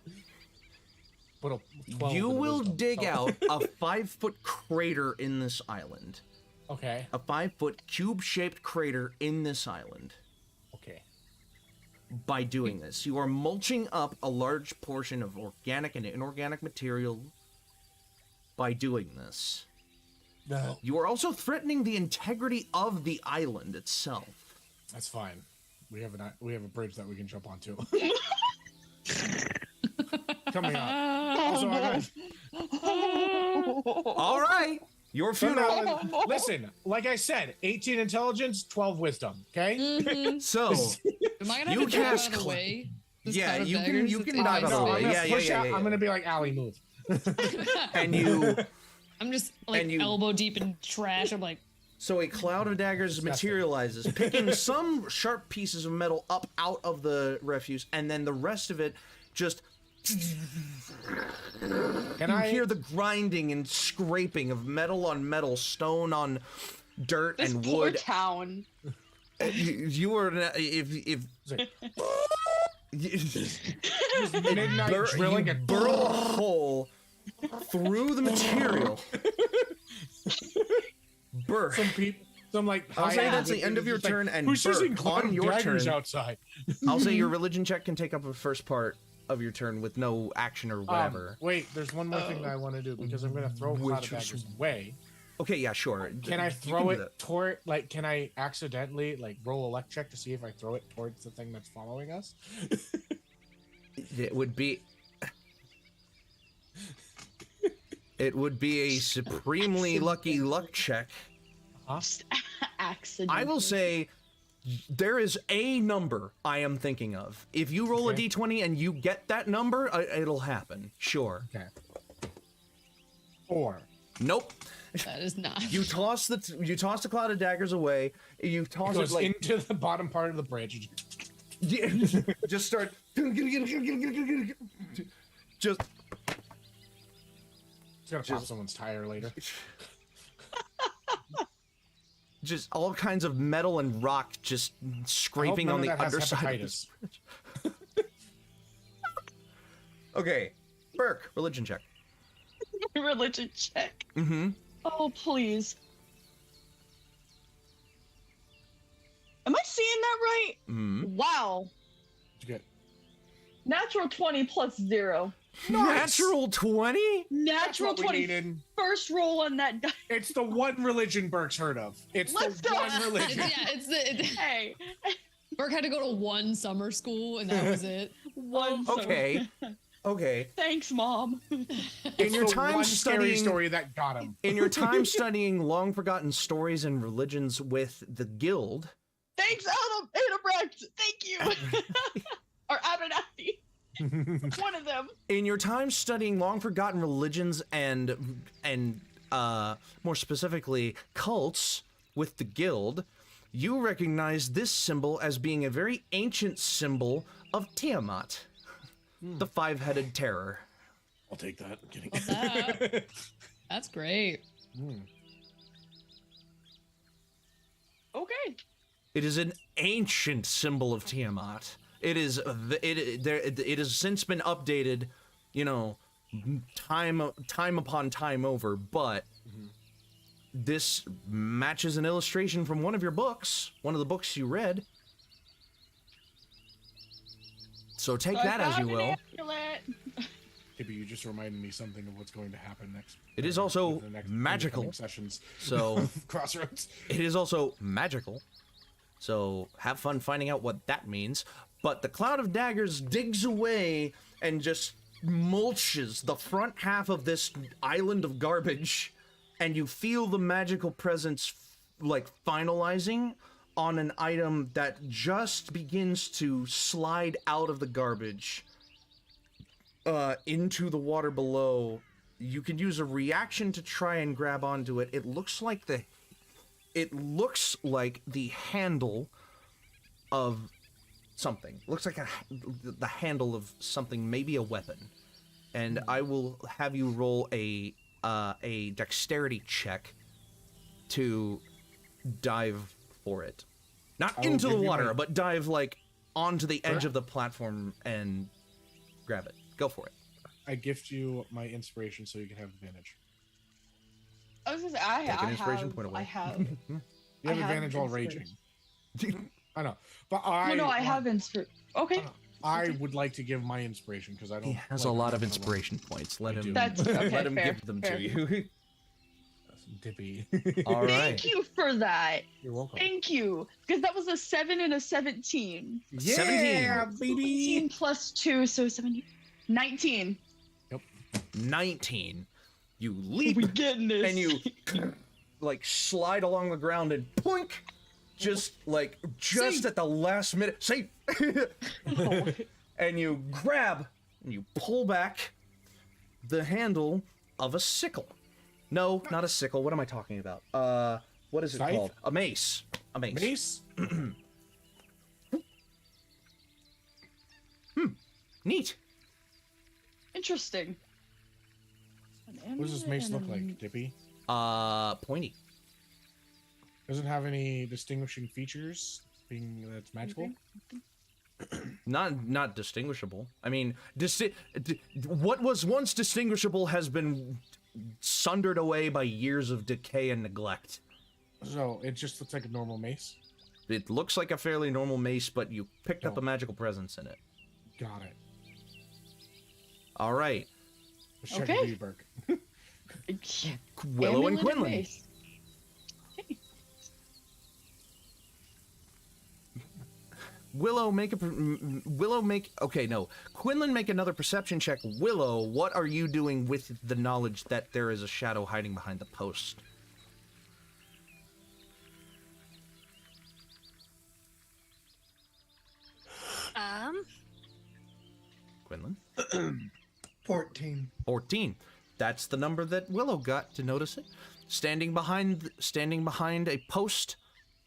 But a 12 You in will wisdom, dig so- out a 5 foot crater in this island. Okay. A 5 foot cube shaped crater in this island. Okay. By doing this, you are mulching up a large portion of organic and inorganic material. By doing this, No, you are also threatening the integrity of the island itself. that's fine. We have a bridge that we can jump onto. Coming up. Also, I got All right, your funeral. Sundial, listen, like I said, 18 intelligence, 12 wisdom. Okay. Mhm. So, Am I gonna You have to dive cast out of the Cla- way? This Yeah, Cloud of you can- Daggers, you it's can in dive my out of the No, way. I'm space. gonna Yeah, push yeah, out. yeah, I'm yeah. gonna be like Allie, move. and you. I'm just like And you- elbow deep in trash. I'm like, So a cloud of daggers Disgusting. materializes, picking some sharp pieces of metal up out of the refuse, and then the rest of it just. Can You I hear the grinding and scraping of metal on metal, stone on dirt This and poor wood. town. You are if It's like, you midnight burr, drilling you and burrow a hole through the material Burr. Some like. I'll say high-end that's the end of your just like, turn, and who's Burr, using on your daggers turn, outside? I'll say your religion check can take up the first part of your turn with no action or whatever. Wait, there's one more thing that I want to do because I'm gonna throw cloud of daggers away. Okay, yeah, sure. Can I You throw do it that. toward? Like, can I accidentally like roll a luck check to see if I throw it towards the thing that's following us? It would be. It would be a supremely lucky luck check. Accident. I will say there is a number I am thinking of. If you roll Okay. a d20 and you get that number, it'll happen. Sure. Okay. 4. Nope. That is not. You toss the cloud of daggers away. You toss it Goes like into the bottom part of the branch. yeah, just start just It's gonna pop someone's tire later. just all kinds of metal and rock just scraping I hope on the none of that has underside of this. hepatitis. Okay, Burk, religion check. Religion check. Mm-hmm. Oh, please. Am I seeing that right? Mm-hmm. Wow. Good. Natural 20 plus 0. Natural 20? Natural That's what we 20. needed. First roll on that die. It's the one religion Burke's heard of. It's Let's the go. one It's, religion. yeah, it's the. Hey. Burke had to go to one summer school, and that was it. One. Okay. Okay. Thanks, Mom. In It's your the time one scary studying story that got him. in your time studying long forgotten stories and religions with the guild, Thanks, Adam. Adabrecht. Thank you. Or Abernathy. One of them. in your time studying long forgotten religions and more specifically cults with the guild, you recognize this symbol as being a very ancient symbol of Tiamat, the five-headed terror. I'll take that. I'm kidding. Love that. That's great. Okay. It is an ancient symbol of Tiamat. It has since been updated, you know, time upon time over, but this matches an illustration from one of your books, one of the books you read. So take that as you will. Maybe you just reminded me something of what's going to happen next. It is also in the next magical. incoming sessions. So Crossroads. it is also magical. So have fun finding out what that means. But the cloud of daggers digs away and just mulches the front half of this island of garbage, and you feel the magical presence like finalizing on an item that just begins to slide out of the garbage into the water below. You can use a reaction to try and grab onto it. It looks like the handle of something. Looks like the handle of something, maybe a weapon. And I will have you roll a dexterity check to dive for it. Not I will into the give you water, my- but dive like onto the edge Sure. of the platform and grab it. Go for it. I gift you my inspiration so you can have advantage. I was gonna say, Take an inspiration point away. I have. You have I have advantage while raging. inspiration. I know, but I. No, I have inspiration. Okay. I would like to give my inspiration because I don't. He has like, a lot I'm of not gonna inspiration points. Let I him do. That's okay. let him fair, give them fair. to you. Dippy. All right. Thank you for that. You're welcome. Thank you. Because that was a 7 and a 17. Yeah, 17. baby. 17 plus 2, so 17. 19. 19. You leap We getting this. and you like slide along the ground and poink, just at the last minute. Safe. And you grab and you pull back the handle of a sickle. No, not a sickle. What am I talking about? What is it Scythe? called? A mace. A mace. Mace. Neat. Interesting. What does this mace look like, Dippy? Pointy. Does it have any distinguishing features? Being that it's magical. Not distinguishable. I mean, what was once distinguishable has been sundered away by years of decay and neglect. So it just looks like a normal mace. It looks like a fairly normal mace, but you picked up a magical presence in it. Got it. All right. Let's check Okay. it, Burk. Willow and Amulet Quinlan. mace. Quinlan, make another perception check. Willow, what are you doing with the knowledge that there is a shadow hiding behind the post? Quinlan? 14. 14. That's the number that Willow got to notice it. Standing behind a post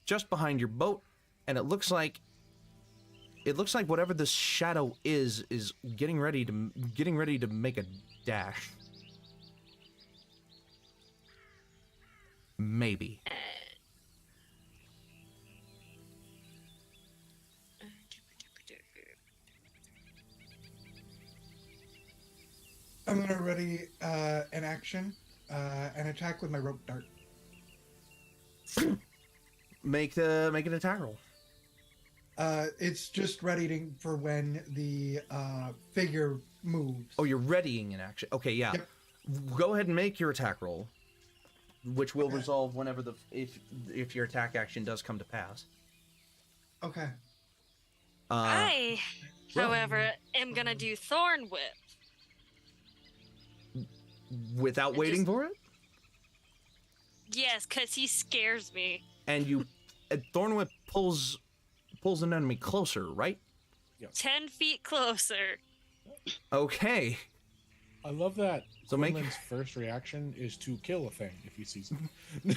just behind your boat, and it looks like whatever this shadow is getting ready to make a dash. Maybe. I'm gonna ready an action, an attack with my rope dart. Make an attack roll. It's just readying for when the figure moves. Oh, you're readying an action. Okay, yeah. Yep. Go ahead and make your attack roll, which will resolve whenever if your attack action does come to pass. Okay. I, however, am gonna do Thorn Whip. Without waiting for it? Yes, because he scares me. And you Thornwhip pulls an enemy closer, right? 10 feet closer. Okay. I love that. So Quinlan's first reaction is to kill a thing if he sees it.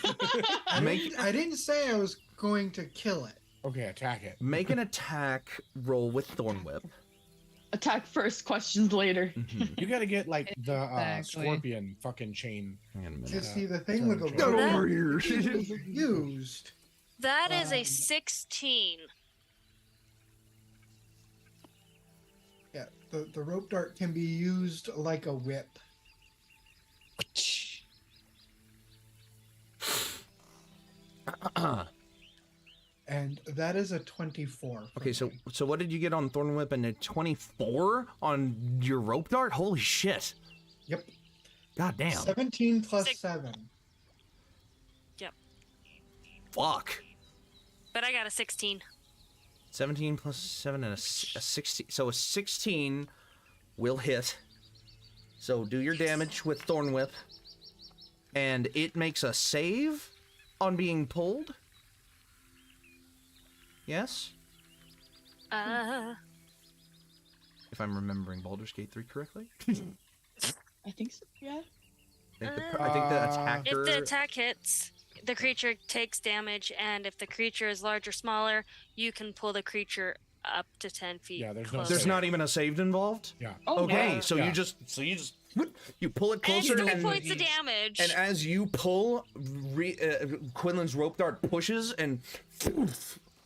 I didn't say I was going to kill it. Okay, attack it. Make an attack roll with Thornwhip. Attack first, questions later. You gotta get like the Exactly. scorpion fucking chain. Hang on a minute. You see, the thing with the Get rope over dart here. is used. That is a 16. Yeah, the rope dart can be used like a whip. And that is a 24. for Okay, me. so what did you get on Thornwhip and a 24 on your rope dart? Holy shit. Yep. God damn. 17 plus Six. 7. Yep. Fuck. But I got a 16. 17 plus 7 and a 16. So a 16 will hit. So do your damage with Thornwhip. And it makes a save on being pulled. Yes? If I'm remembering Baldur's Gate 3 correctly. I think so, yeah. I think the attacker... If the attack hits, the creature takes damage, and if the creature is large or smaller, you can pull the creature up to 10 feet. Yeah, there's no closer. There's not even a save involved? Yeah. Oh, Okay, wow. so Yeah. you just you pull it closer And 3 and points of damage. and as you pull, Quinlan's rope dart pushes and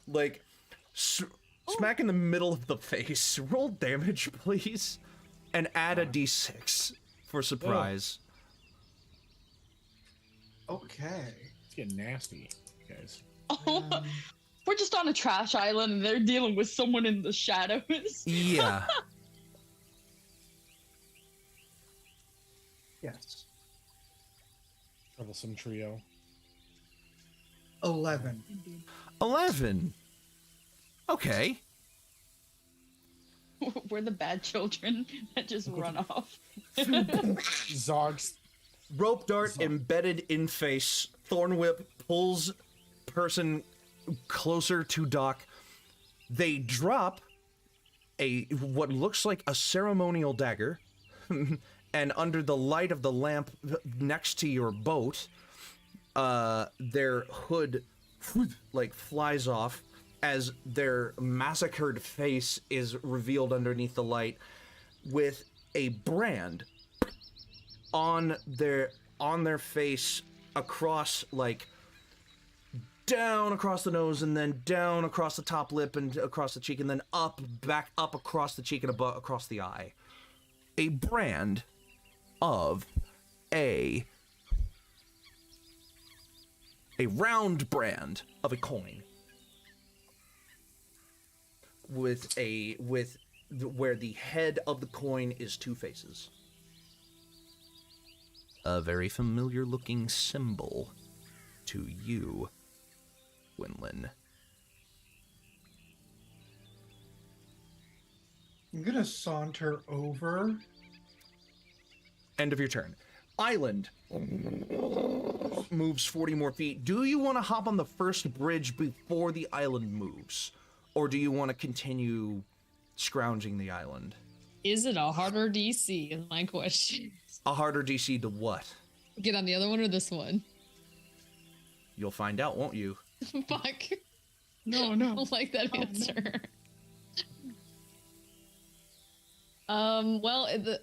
like smack in the middle of the face. Roll damage, please, and add a d6 for surprise. Okay. It's getting nasty, guys. We're just on a trash island and they're dealing with someone in the shadows. Yeah. Yes. Troublesome trio. 11. 11. Okay. We're the bad children that just run off. Zog's Rope dart embedded in face. Thornwhip pulls person closer to Doc. They drop what looks like a ceremonial dagger, and under the light of the lamp next to your boat, their hood like flies off as their massacred face is revealed underneath the light, with a brand on their face across, like down across the nose and then down across the top lip and across the cheek and then back up across the cheek and across the eye. A brand of a a round brand of a coin with where the head of the coin is two faces. A very familiar looking symbol to you, Quinlan. I'm gonna saunter over. End of your turn. Island moves 40 more feet. Do you want to hop on the first bridge before the island moves? Or do you want to continue scrounging the island? Is it a harder DC is my question. A harder DC to what? Get on the other one or this one? You'll find out, won't you? Fuck. No, I no. don't like that Oh, answer. Well, the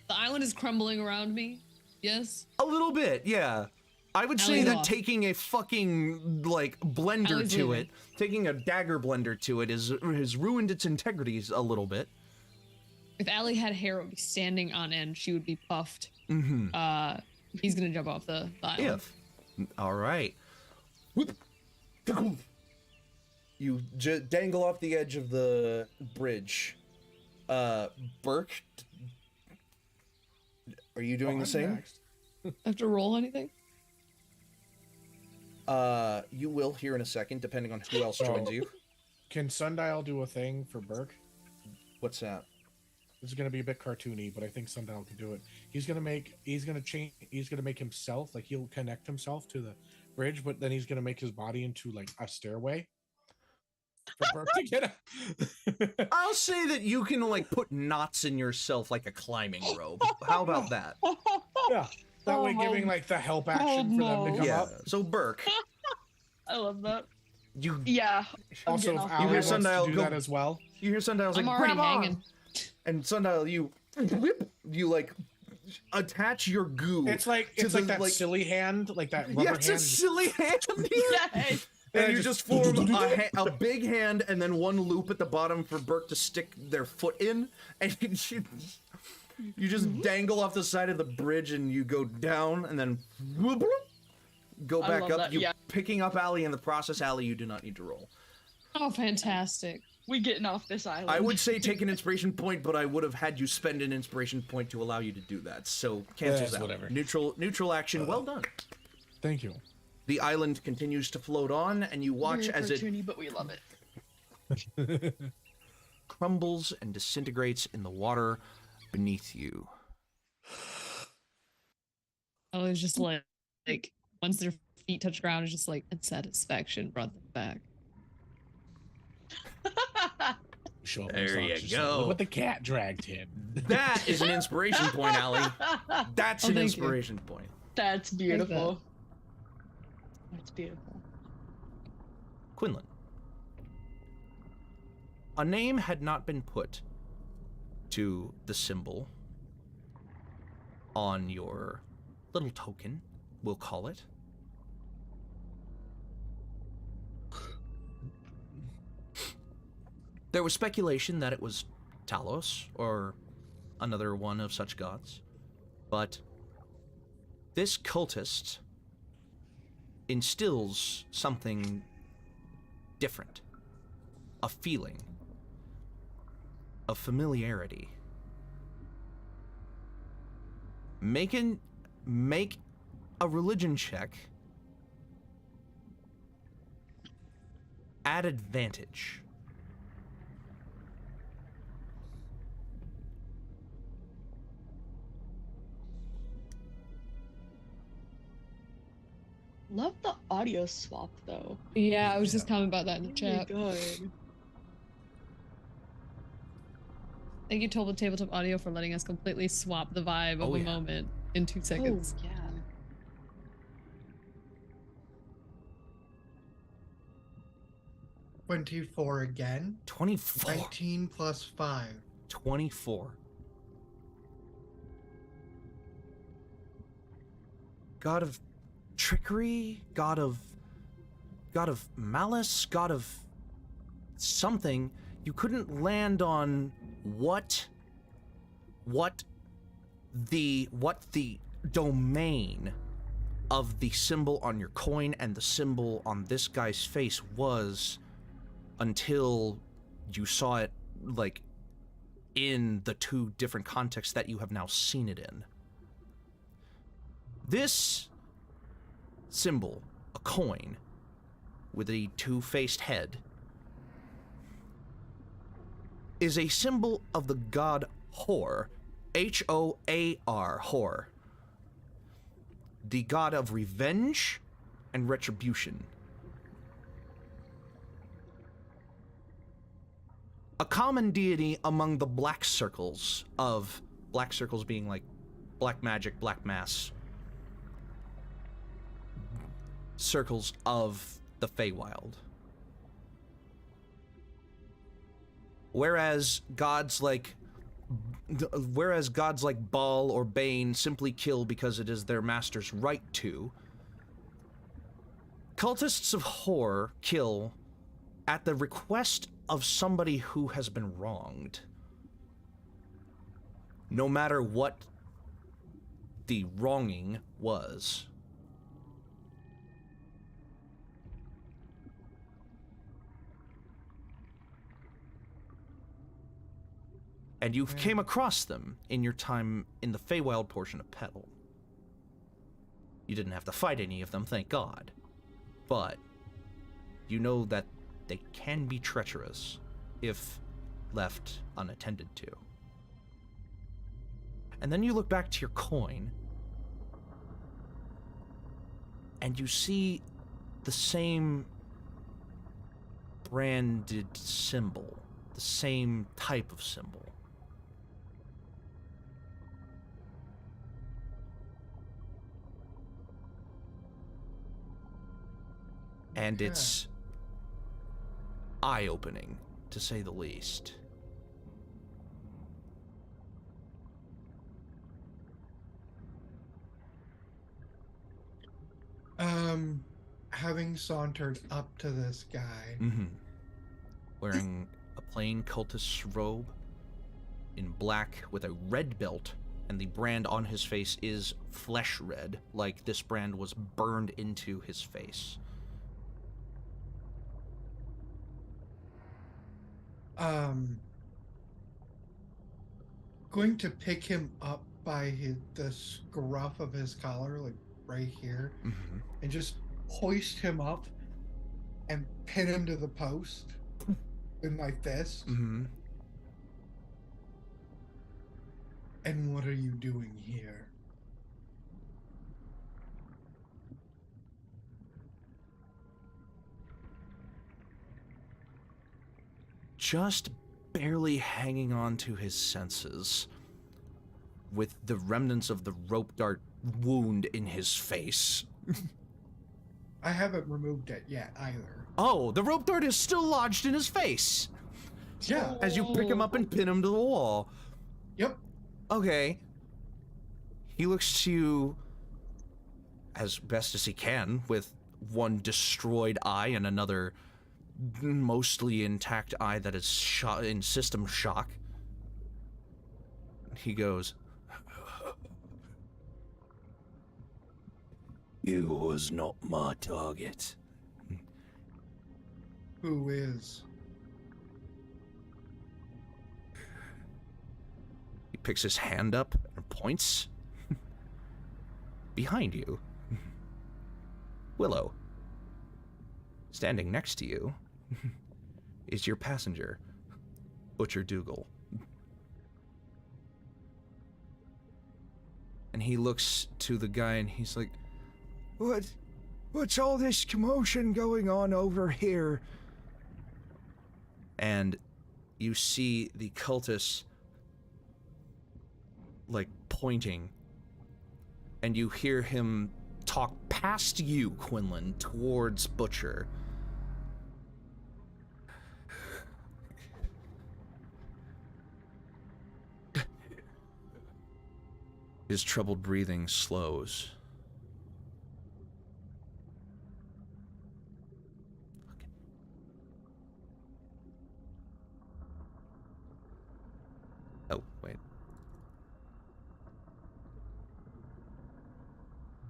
island is crumbling around me. Yes. A little bit, yeah. I would say Alley's that off. taking a fucking, like, blender Alley's to leaving. it, taking a dagger blender to it has ruined its integrities a little bit. If Allie had hair, it would be standing on end. She would be puffed. Mm-hmm. He's gonna jump off the island. If. All right. Whoop. You dangle off the edge of the bridge. Burk, are you doing Oh, the I'm same? next. Have to roll anything? You will here in a second, depending on who else joins you. Can Sundial do a thing for Burk? What's that? This is gonna be a bit cartoony, but I think Sundial can do it. He's gonna make himself, like he'll connect himself to the bridge, but then he's gonna make his body into like a stairway for Burk to get up. I'll say that you can like put knots in yourself like a climbing rope. How about that? Yeah, that way Oh, giving like the help action for them to no. come Yeah. up. So Burk, I love that. you Yeah. I'm Also, getting if off Allie hear wants Sundial to do go- that as well. you hear Sundial's like I'm already grab on! hanging. And Sundial, you like attach your goo. It's like to the, that silly hand, like that rubber yeah, hand. it's a silly hand here. Yes. And Yeah, you just form a big hand and then one loop at the bottom for Burke to stick their foot in, and you just dangle off the side of the bridge and you go down and then whoop, go I back love up. that, You yeah. picking up Allie in the process. Allie, you do not need to roll. Oh, fantastic. We getting off this island. I would say take an inspiration point, but I would have had you spend an inspiration point to allow you to do that. So cancels out. whatever. Neutral action. Well done. Thank you. The island continues to float on, and you watch Very as it cartoony, but we love it. crumbles and disintegrates in the water beneath you. I was just like once their feet touch ground, it's just like satisfaction brought them back. Show up There in you socks or something. go. Look what the cat dragged him. That is an inspiration point, Allie. That's Oh, an thank you. inspiration point. That's beautiful. That's beautiful. Quinlan. A name had not been put to the symbol on your little token, we'll call it. There was speculation that it was Talos or another one of such gods, but this cultist instills something different, a feeling of familiarity. Make a religion check at advantage. Love the audio swap though. Yeah, I was just commenting about that in the Really chat. good. Thank you, Total Tabletop Audio, for letting us completely swap the vibe of Oh, a yeah. moment in 2 seconds. Oh, yeah. $24 again. 24. 19 plus 5. 24. God of trickery, god of malice, god of something. You couldn't land on what the domain of the symbol on your coin and the symbol on this guy's face was until you saw it, like, in the two different contexts that you have now seen it in. This symbol, a coin with a two-faced head, is a symbol of the god Hoar, H-O-A-R, Hoar, the god of revenge and retribution. A common deity among the black circles being like black magic, black mass, circles of the Feywild. Whereas gods like Baal or Bane simply kill because it is their master's right to, cultists of Hoar kill at the request of somebody who has been wronged. No matter what the wronging was. And you came across them in your time in the Feywild portion of Petal. You didn't have to fight any of them, thank God. But you know that they can be treacherous if left unattended to. And then you look back to your coin, and you see the same branded symbol, the same type of symbol. And it's eye-opening, to say the least. Having sauntered up to this guy. Wearing a plain cultist's robe in black with a red belt, and the brand on his face is flesh red, like this brand was burned into his face. Going to pick him up by the scruff of his collar, like right here, and just hoist him up and pin him to the post with my fist. And what are you doing here? Just barely hanging on to his senses, with the remnants of the rope dart wound in his face. I haven't removed it yet either. Oh, the rope dart is still lodged in his face! Yeah. As you pick him up and pin him to the wall. Yep. Okay. He looks to you as best as he can, with one destroyed eye and another mostly intact eye that is in system shock. He goes, "You was not my target." Who is? He picks his hand up and points. Behind you, Willow. Standing next to you is your passenger, Butcher Dougal. And he looks to the guy and he's like, What's all this commotion going on over here? And you see the cultists, like, pointing. And you hear him talk past you, Quinlan, towards Butcher. His troubled breathing slows. Oh, wait.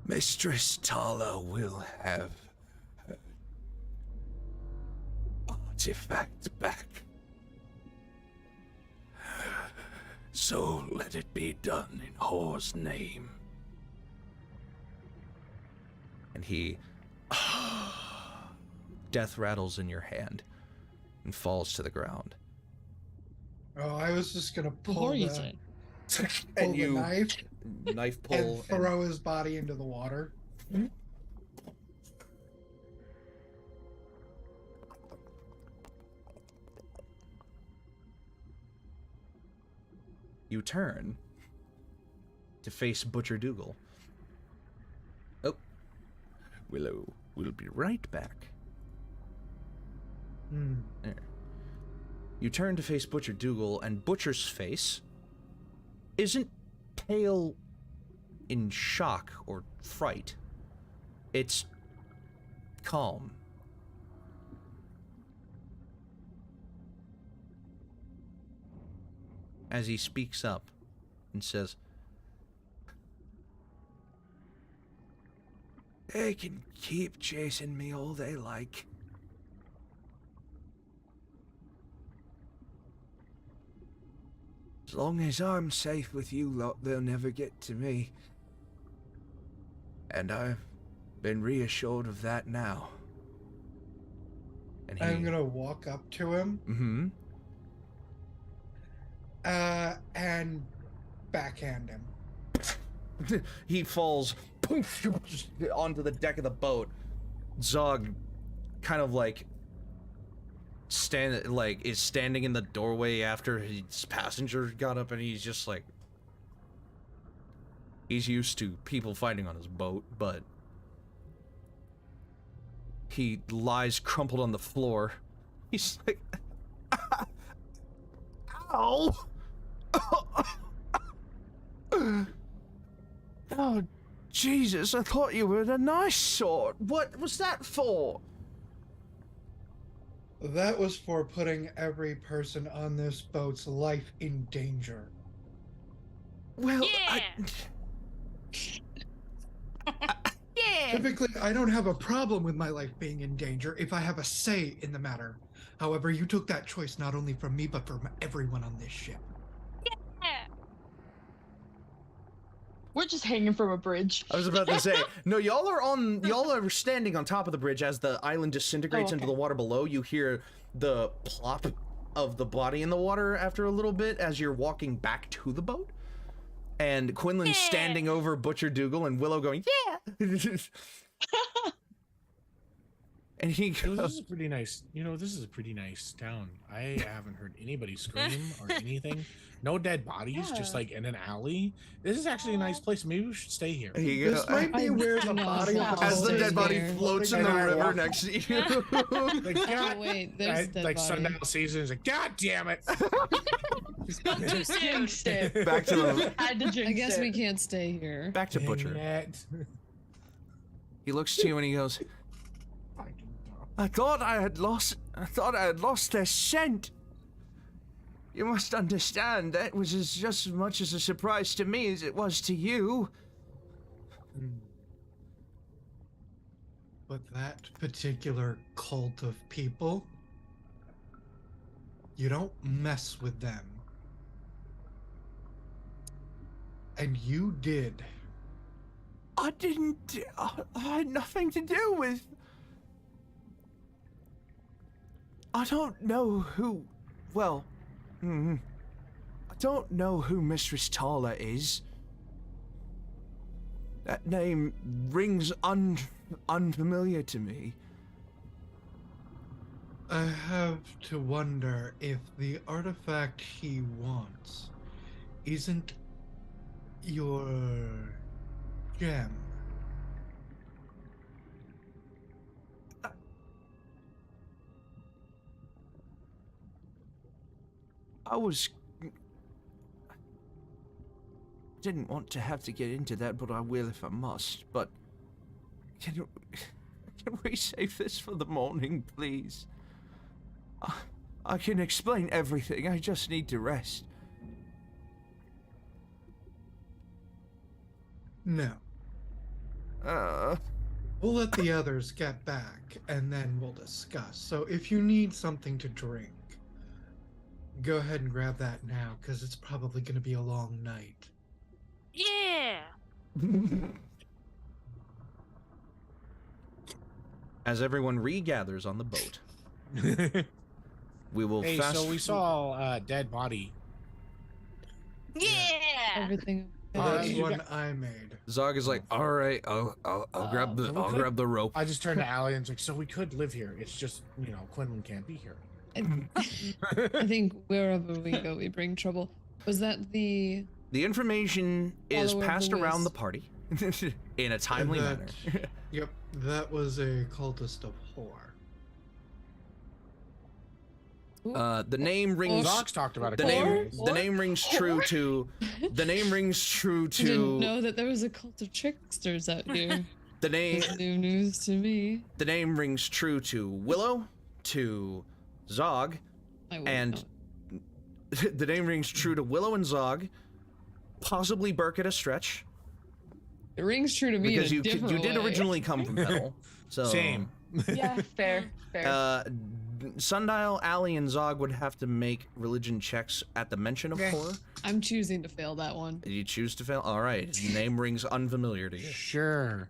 Mistress Tala will have her artifact back. So let it be done in Hoar's name. And he... Death rattles in your hand and falls to the ground. Oh, I was just gonna Before pull you the, said. pull the knife Knife and pull. throw his body into the water. You turn to face Butcher Dougal. Oh. Willow will be right back. There. You turn to face Butcher Dougal, and Butcher's face isn't pale in shock or fright. It's calm. As he speaks up and says, "They can keep chasing me all they like. As long as I'm safe with you lot, they'll never get to me. And I've been reassured of that now." And I'm gonna walk up to him Mm-hmm. and backhand him. He falls onto the deck of the boat. Zog kind of like is standing in the doorway after his passenger got up, and he's just like, he's used to people fighting on his boat, but he lies crumpled on the floor. He's like, ow! Oh, Jesus, I thought you were the nice sort. What was that for? That was for putting every person on this boat's life in danger. Well, Yeah. Typically, I don't have a problem with my life being in danger if I have a say in the matter. However, you took that choice not only from me, but from everyone on this ship. We're just hanging from a bridge. I was about to say, no, y'all are standing on top of the bridge as the island disintegrates into the water below. You hear the plop of the body in the water after a little bit as you're walking back to the boat. And Quinlan's standing over Butcher Dougal and Willow going, yeah! And he This goes, is pretty nice. This is a pretty nice town. I haven't heard anybody scream or anything. No dead bodies, just Yeah. like in an alley. This is actually a nice place. Maybe we should stay here. he goes, This might be where the No, body of as the Stay dead body here. floats in the river next to you. Like, Oh, God, wait, there's dead like body. sundown season is like, God damn it! Too soon. Jinxed it. Back to the Had to jinx I guess it. we can't stay here. back to Dang Butcher. it. He looks to you and he goes, I thought I had lost their scent. You must understand, that was just as much as a surprise to me as it was to you. But that particular cult of people, you don't mess with them. And you did. I didn't, I had nothing to do with... I don't know who, well, I don't know who Mistress Tala is. That name rings unfamiliar to me. I have to wonder if the artifact he wants isn't your gem. Didn't want to have to get into that, but I will if I must. But can we save this for the morning, please? I can explain everything. I just need to rest. No. We'll let the others get back, and then we'll discuss. So if you need something to drink, go ahead and grab that now, because it's probably going to be a long night. Yeah. As everyone regathers on the boat, we will Hey, fast. so we saw a dead body. Yeah. Everything. That's you one I made. Zog is like, all right, I'll grab the we could- grab the rope. I just turned to Allie and was like, so we could live here. It's just, Quinlan can't be here. I think wherever we go, we bring trouble. Was that the? The information is Follower of passed the around Wiz. the party in a timely that- manner. Yep, that was a cultist of Hoar. The name rings. Zog's talked about it. The a couple name. ways. The name rings true to. The name rings true I didn't to. know that there was a cult of tricksters out here. The name. It's new news to me. The name rings true to Willow, to Zog, I wouldn't and know. the name rings true to Willow and Zog, possibly Burk at a stretch, It rings true to me because in a different you did way. originally come from Petal. So Same. Yeah, fair, fair. Sundial, Allie, and Zog would have to make religion checks at the mention of Okay. horror. I'm choosing to fail that one. You choose to fail. All right, the name rings unfamiliar to you. Sure.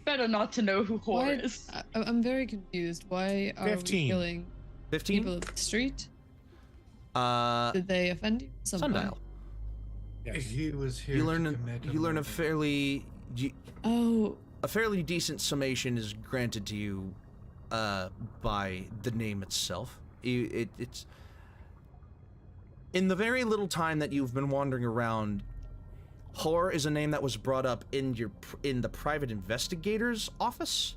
Better not to know who Hoar Why? is. I'm very confused. Why are 15. we killing 15. people of the street? Uh, Did they offend you? Sundial. Yes. He was here You to learn. commit You learn a murder. fairly. Oh, A fairly decent summation is granted to you by the name itself. It's in the very little time that you've been wandering around. Hoar is a name that was brought up in the private investigator's office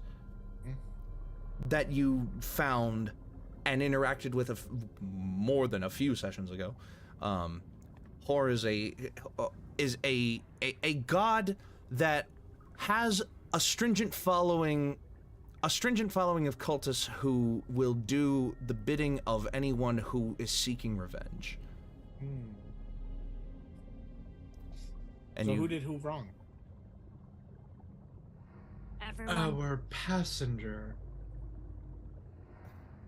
that you found and interacted with more than a few sessions ago. Hoar is a god that has a stringent following of cultists who will do the bidding of anyone who is seeking revenge. And So you, who did who wrong? Everyone. Our passenger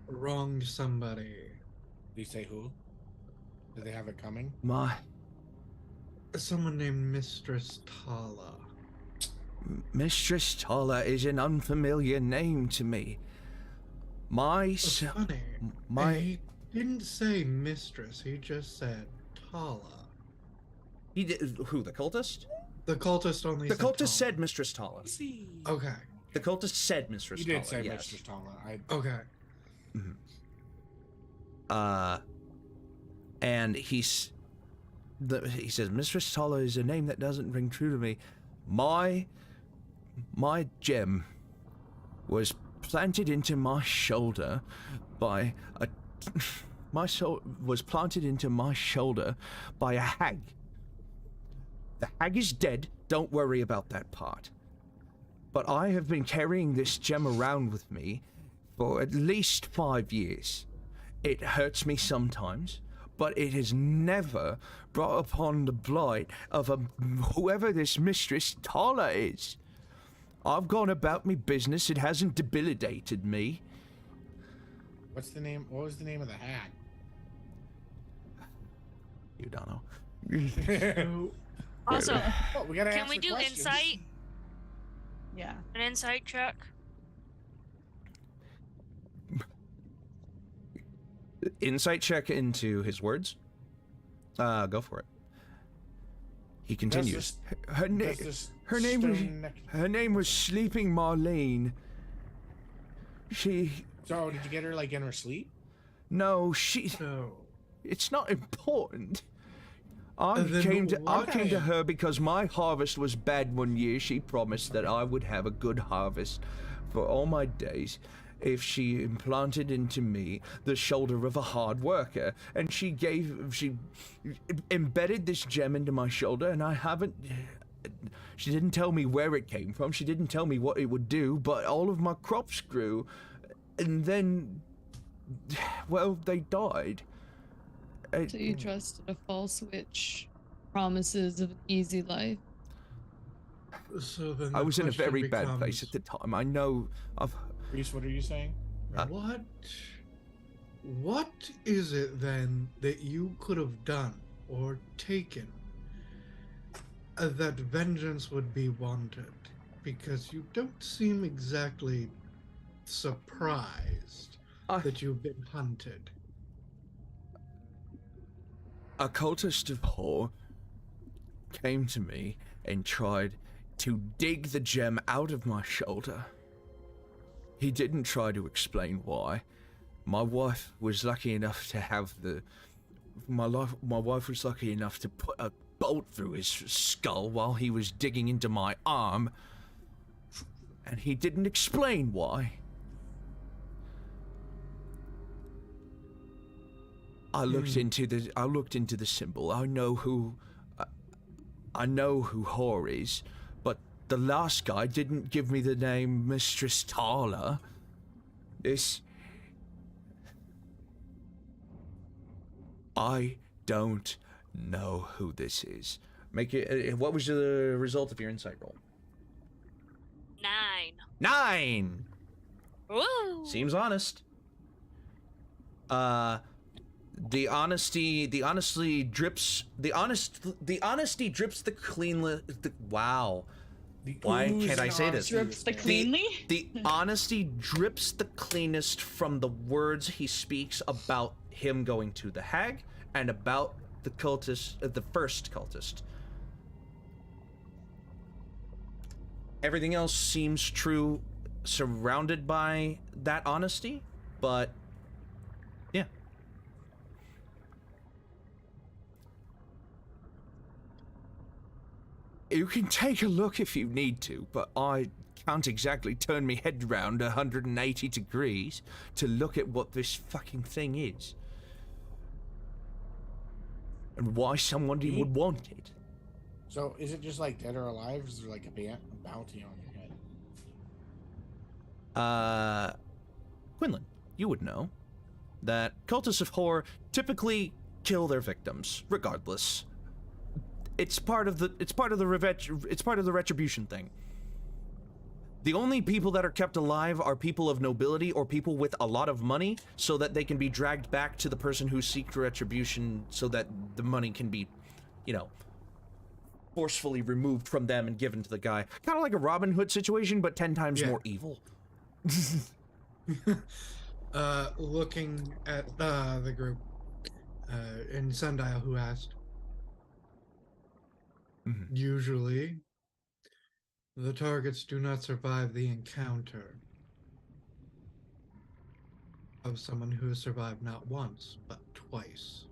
wronged somebody. Did you say who? Did they have it coming? Someone named Mistress Tala. Mistress Tala is an unfamiliar name to me. It's funny. He didn't say mistress, he just said Tala. He did, who, the cultist? The cultist only The said cultist Tala. said Mistress Tala. Okay. The cultist said Mistress You Tala. did say yes. Mistress Tala. Okay. And he says, Mistress Tala is a name that doesn't ring true to me. My gem was planted into my shoulder by a was planted into my shoulder by a hag. The hag is dead. Don't worry about that part. But I have been carrying this gem around with me for at least 5 years. It hurts me sometimes, but it has never brought upon the blight of whoever this Mistress Tala is. I've gone about me business. It hasn't debilitated me. What's the name? What was the name of the hag? You don't know. Also, Well, we gotta can answer we do questions. insight? Yeah. An insight check? Insight check into his words. Go for it. He continues. Her name was Sleeping Marlene. So, did you get her like in her sleep? No, No. it's not important. I Then came to why? her because my harvest was bad one year. She promised that I would have a good harvest for all my days if she implanted into me the shoulder of a hard worker. And she embedded this gem into my shoulder, and she didn't tell me where it came from. She didn't tell me what it would do, but all of my crops grew, and then, well, they died. so you trusted a false witch, promises of an easy life. So then I the was in a question very bad place becomes, at the time. I know of. Reese, what are you saying? What is it then that you could have done or taken that vengeance would be wanted? Because you don't seem exactly surprised that you've been hunted. A cultist of Hoar came to me and tried to dig the gem out of my shoulder. He didn't try to explain why. My wife was lucky enough to have my wife was lucky enough to put a bolt through his skull while he was digging into my arm, and he didn't explain why. I looked into the symbol. I know who Hoar is, but the last guy didn't give me the name Mistress Tala. I don't know who this is. Make it. What was the result of your insight roll? 9. 9. Woo! Seems honest. The honesty drips the cleanly. Wow. Why can't I say this? Drips the cleanly? The honesty drips the cleanest from the words he speaks about him going to the hag and about the cultist, the first cultist. Everything else seems true, surrounded by that honesty, but yeah. You can take a look if you need to, but I can't exactly turn my head around 180 degrees to look at what this fucking thing is. And why somebody would want it. So, is it just like dead or alive? Is there like a bounty on your head? Quinlan, you would know that cultists of Hoar typically kill their victims, regardless. It's part of the retribution thing. The only people that are kept alive are people of nobility or people with a lot of money, so that they can be dragged back to the person who seeks retribution, so that the money can be, forcefully removed from them and given to the guy. Kind of like a Robin Hood situation, but 10 times more evil. Looking at the group, in Sundial, who asked, usually, the targets do not survive the encounter of someone who has survived not once, but twice.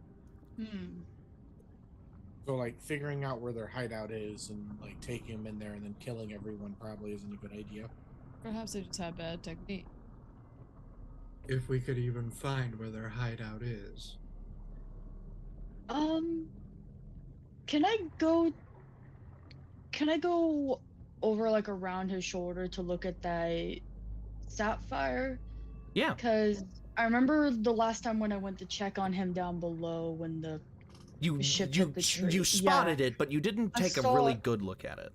So, like, figuring out where their hideout is and, like, taking them in there and then killing everyone probably isn't a good idea. Perhaps they just have bad technique. If we could even find where their hideout is. Can I go over, like, around his shoulder to look at that sapphire? Yeah. Because I remember the last time when I went to check on him down below when the ship hit the tree. You spotted it, but you didn't take a really good look at it.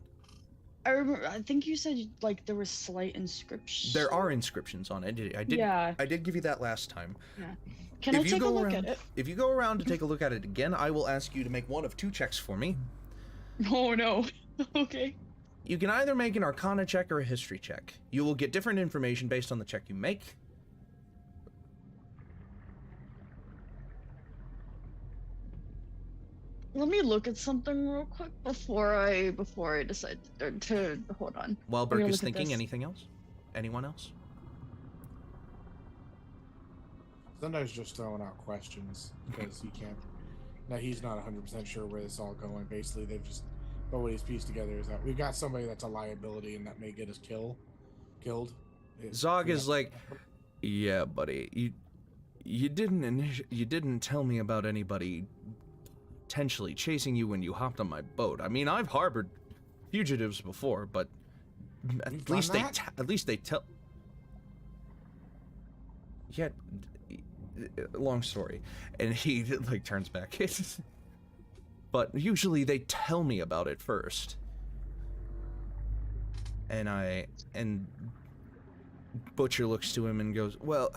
I remember. I think you said like there was slight inscriptions. There are inscriptions on it. I did. Yeah. I did give you that last time. Yeah. Can I take a look at it? If you go around to take a look at it again, I will ask you to make one of 2 checks for me. Oh no. Okay. You can either make an Arcana check or a History check. You will get different information based on the check you make. Let me look at something real quick before I decide to hold on. While Burk is thinking, anything else? Anyone else? Sometimes just throwing out questions because he can't. Now he's not 100% sure where this is all going. Basically, they've just. But what he's pieced together is that we've got somebody that's a liability and that may get us killed. Zog is like, yeah, buddy, you didn't tell me about anybody potentially chasing you when you hopped on my boat. I mean, I've harbored fugitives before, but at least they tell. Yeah, long story, and he like turns back. But usually they tell me about it first. And Butcher looks to him and goes, "Well,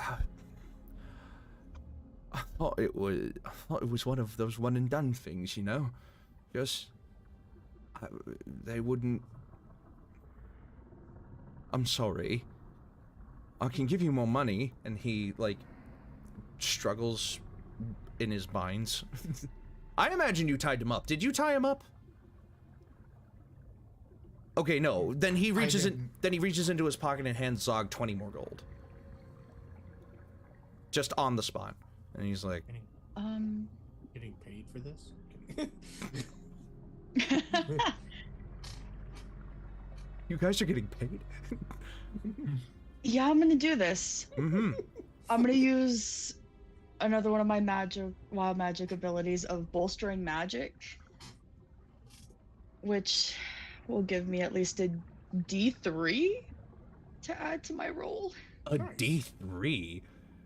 I thought it was one of those one and done things, you know? Just they wouldn't. I'm sorry. I can give you more money." And he like struggles in his binds. I imagine you tied him up. Did you tie him up? Okay, no. Then he reaches into his pocket and hands Zog 20 more gold. Just on the spot. And he's like, Getting paid for this? "You guys are getting paid?" Yeah, I'm gonna do this. Mm-hmm. I'm gonna use another one of my wild magic abilities of bolstering magic, which will give me at least a D3 to add to my roll. A D3?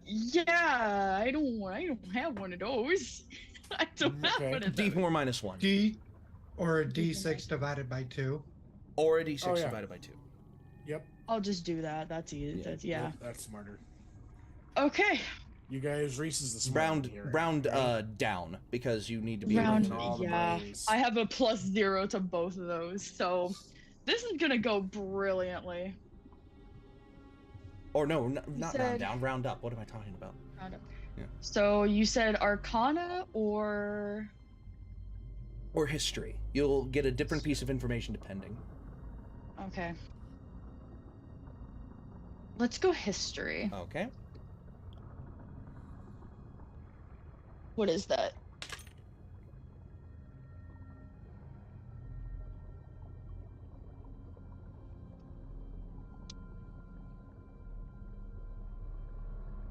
Yeah, I don't have one of those. I don't have Okay. one of those. D4 minus 1. D or a D6 divided by 2. Or a D6 Oh, yeah. divided by 2. Yep. I'll just do that. That's easy. Yeah. Yeah. That's smarter. Okay. You guys, Rhys is the smart one here, Round right? down, because you need to be Round. able to... all the Yeah. brains. I have a +0 to both of those, so this is gonna go brilliantly. Or no, not round said- down, round up. What am I talking about? Round up. Yeah. So you said Arcana or Or history. You'll get a different piece of information depending. okay. Let's go history. Okay. What is that?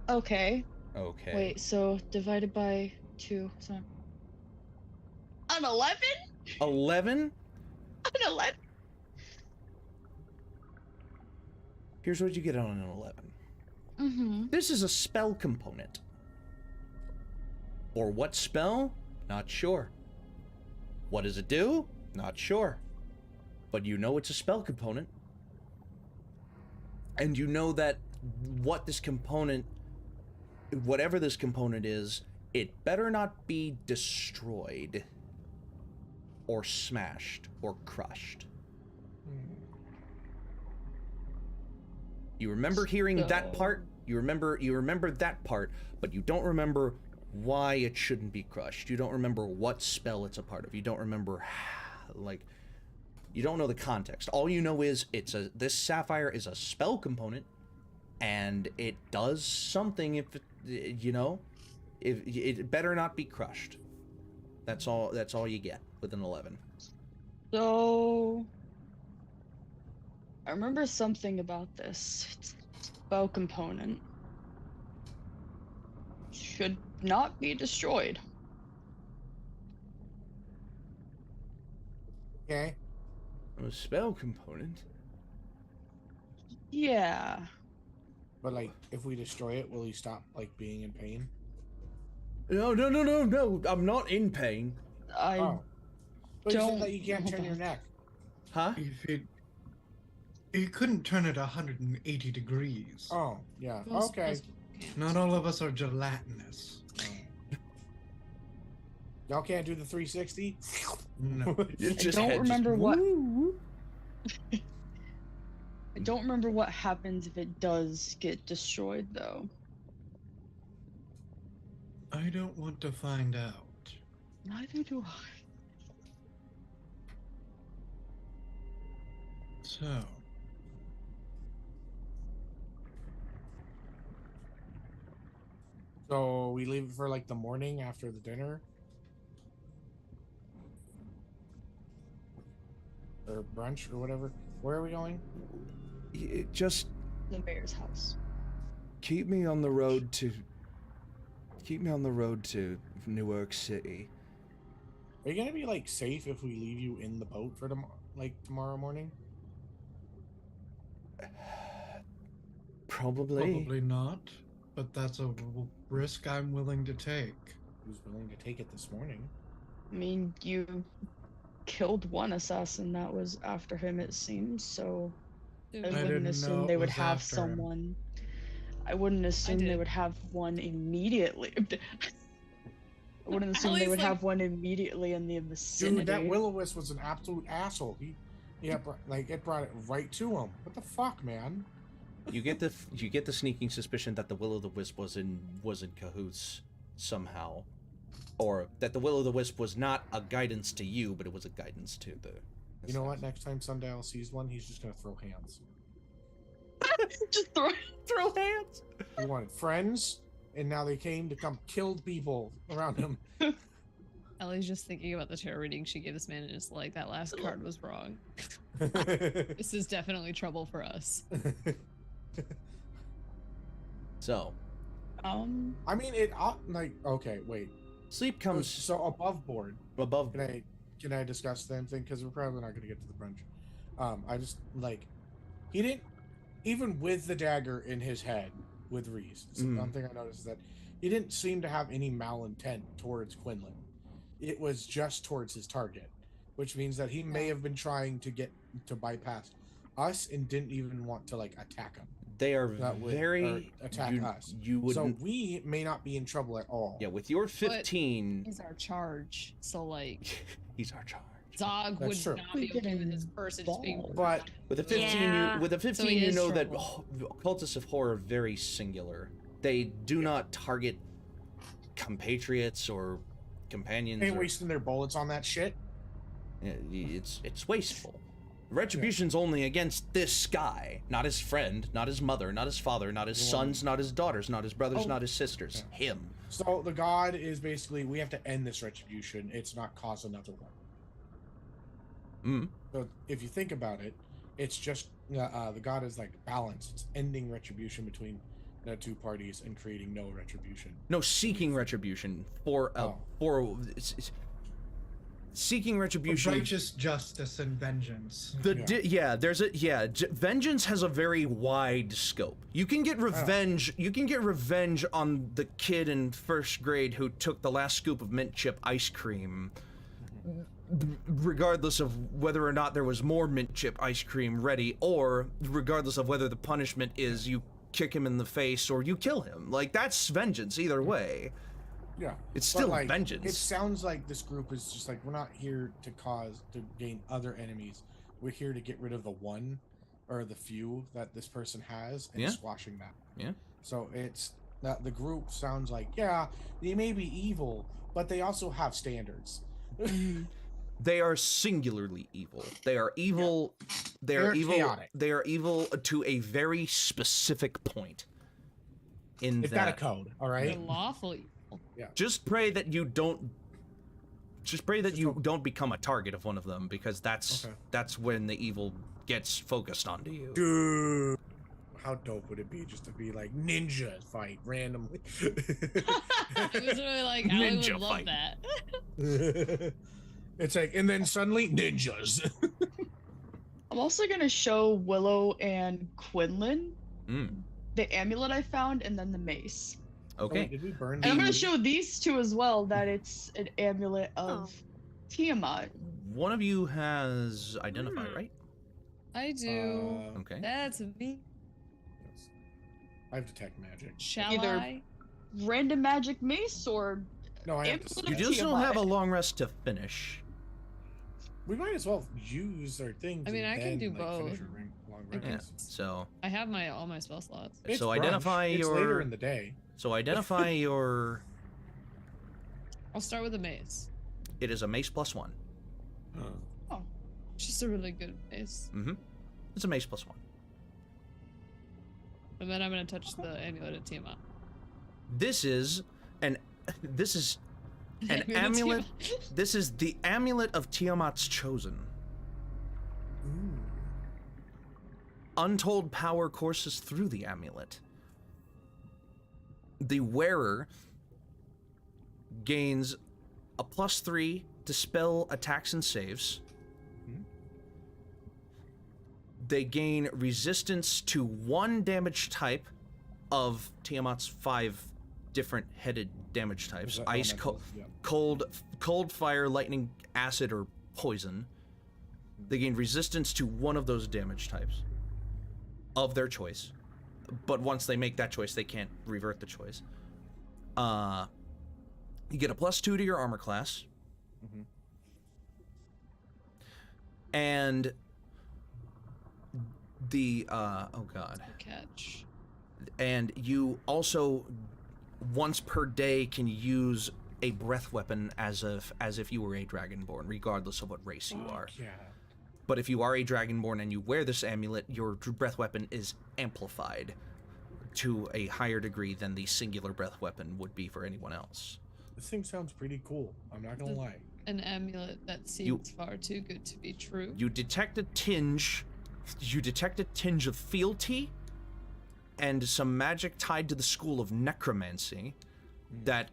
Okay. Okay. Wait, so divided by 2. So an 11? 11? An 11? Here's what you get on an 11. Mm-hmm. This is a spell component. Or what spell? Not sure. What does it do? Not sure. But you know it's a spell component. And you know that what this component, whatever this component is, it better not be destroyed or smashed or crushed. You remember hearing that part? You remember that part, but you don't remember why it shouldn't be crushed. You don't remember what spell it's a part of. You don't remember, like, you don't know the context. All you know is this sapphire is a spell component, and it does something if it better not be crushed. That's all you get with an 11. So I remember something about this. It's a spell component. Should not be destroyed. Okay. A spell component? Yeah. But like, if we destroy it, will he stop like being in pain? No. I'm not in pain. I Oh. But you don't said that you can't know turn your about neck. Huh? If it couldn't turn it 180 degrees. Oh, yeah. Most- Okay. most people can't. Not all of us are gelatinous. Y'all can't do the 360? No. It's just don't head remember what- woo. I don't remember what happens if it does get destroyed though. I don't want to find out. Neither do I. So, So we leave it for like the morning after the dinner? Or brunch or whatever. Where are we going? Just The mayor's house. keep me on the road to Newark City. Are you gonna be like safe if we leave you in the boat for tomorrow morning? Probably. not, but that's a risk I'm willing to take. Who's willing to take it this morning? I mean, you killed one assassin that was after him, it seems, so I I wouldn't didn't know assume it they would was have after him. someone. I wouldn't assume they did. would have one immediately. I wouldn't assume they Allie's would like- have one immediately in the vicinity. Dude, that Will-O-Wisp was an absolute asshole. It brought it right to him. What the fuck, man? You get the sneaking suspicion that the Will-O-the-Wisp was in cahoots somehow, or that the Will-O-the-Wisp was not a guidance to you, but it was a guidance to the. You know what? Next time Sundial sees one, he's just gonna throw hands. Just Throw hands. He wanted friends, and now they came to come kill people around him. Ellie's just thinking about the tarot reading she gave this man and is like, that last card was wrong. This is definitely trouble for us. So, I mean, okay, wait. sleep comes So above board. above. Can I discuss the same thing? Because we're probably not going to get to the brunch. I just he didn't, even with the dagger in his head with Rhys. One thing I noticed is that he didn't seem to have any malintent towards Quinlan. It was just towards his target, which means that he may have been trying to bypass us and didn't even want to attack him. They are That would- very or attack us. You would. So we may not be in trouble at all. Yeah, with your 15, He's our charge, so like he's our charge. Zog That's would true. not be okay with his person just being. But With a 15, Yeah. with a 15, So he you is know that trouble. cultists of horror are very singular. They do not target compatriots or companions. ain't or- wasting their bullets on that shit. It's wasteful. Retribution's only against this guy, not his friend, not his mother, not his father, not his sons, not his daughters, not his brothers, Oh. not his sisters. Him. So the god is basically, we have to end this retribution. It's not cause another one. So if you think about it, it's just the god is like balance. It's ending retribution between the two parties and creating no retribution. No, seeking retribution for seeking retribution. Righteous justice and vengeance. Vengeance has a very wide scope. You can get revenge. You can get revenge on the kid in first grade who took the last scoop of mint chip ice cream, regardless of whether or not there was more mint chip ice cream ready, or regardless of whether the punishment is you kick him in the face or you kill him. Like, that's vengeance either way. Yeah, It's but, still like, vengeance. It sounds like this group is just like, we're not here to gain other enemies. We're here to get rid of the one or the few that this person has and Yeah. squashing that. Yeah. So it's that the group sounds like, yeah, they may be evil, but they also have standards. They are singularly evil. They are evil. They are They're evil. chaotic. They are evil to a very specific point. In It's got a that, code, all They're right? lawful evil. just pray that you don't. Just pray that you don't become a target of one of them, because that's Okay. that's when the evil gets focused onto you. Dude, how dope would it be just to be like ninja fight randomly? It was really like, Allie Ninja would love fight. that. It's like, and then suddenly ninjas. I'm also gonna show Willow and Quinlan Mm, the amulet I found and then the mace. okay. Did we burn And I'm gonna the- show these two as well that it's an amulet of Tiamat. One of you has identify, Hmm. right? I do. Okay. That's me. yes. I have detect magic. Shall Either- I? Random magic mace or No, I have Amulet to. of You sketch. just don't Tiamat. have a long rest to finish. We might as well use our things. I mean, and I can then, do finish both. our long I can- Yeah. rests. So I have all my spell slots. It's So brunch. identify It's your- later in the day. identify your. I'll start with the mace. It is a mace +1. It's just a really good mace. It's a mace +1. And then I'm gonna touch the amulet of Tiamat. This is an Amulet of amulet. Tiamat. This is the amulet of Tiamat's chosen. Ooh. Untold power courses through the amulet. The wearer gains a +3 to spell attacks and saves. They gain resistance to 1 damage type of Tiamat's 5 different headed damage types: Is that ice, elemental? Yeah. cold, fire, lightning, acid, or poison. They gain resistance to 1 of those damage types. of their choice. But once they make that choice, they can't revert the choice. You get a +2 to your armor class. Mm-hmm. And the oh god. Catch. And you also once per day can use a breath weapon as if you were a dragonborn, regardless of what race you are. Yeah. But if you are a dragonborn and you wear this amulet, your breath weapon is amplified to a higher degree than the singular breath weapon would be for anyone else. This thing sounds pretty cool. I'm not gonna lie. An amulet that seems far too good to be true. You detect a tinge of fealty and some magic tied to the school of necromancy that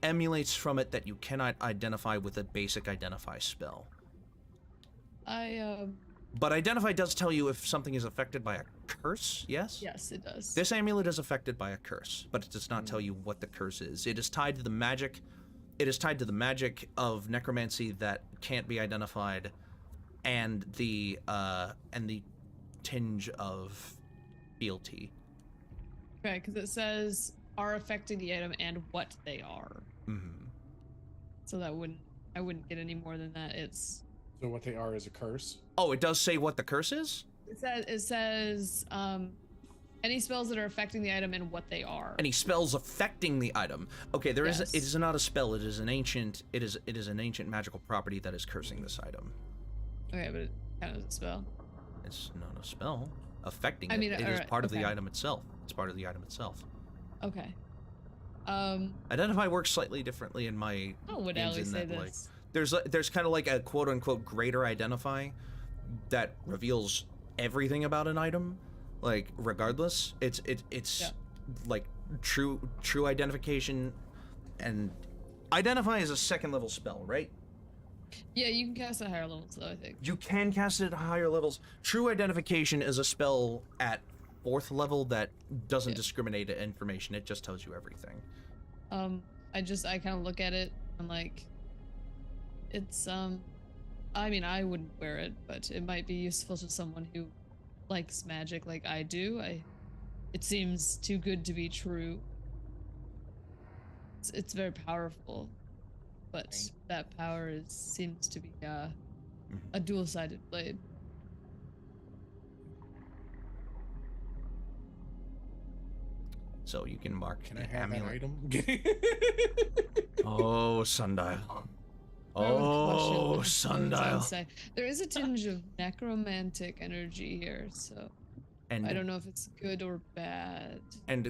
emulates from it that you cannot identify with a basic identify spell. But identify does tell you if something is affected by a curse, yes? Yes, it does. This amulet is affected by a curse, but it does not tell you what the curse is. It is tied to the magic. It is tied to the magic of necromancy that can't be identified, and the tinge of fealty. Okay, because it says are affecting the item and what they are. Mm-hmm. So I wouldn't get any more than that. So what they are is a curse. Oh, it does say what the curse is? It says any spells that are affecting the item and what they are. Any spells affecting the item. Okay, it is not a spell, it is an ancient magical property that is cursing this item. Okay, but it kind of is a spell. It's not a spell. Affecting it. I mean, It is part of the okay. item itself. It's part of the item itself. Okay. Identify works slightly differently in my How would games Allie in say that, like, this? there's kind of like a quote unquote greater identify that reveals everything about an item, like regardless. It's like true identification, and identify is a second level spell, right? Yeah, you can cast at higher levels though, I think. You can cast it at higher levels. True identification is a spell at 4th level that doesn't discriminate at information. It just tells you everything. I kind of look at it and like, it's I mean, I wouldn't wear it, but it might be useful to someone who likes magic like I do. It seems too good to be true. It's very powerful, but that power seems to be a dual-sided blade. So you can mark Can the I have that amulet. item? Oh, sundial. I have a question. Oh, What does sundial. it say? There is a tinge of necromantic energy here, so I don't And know if it's good or bad.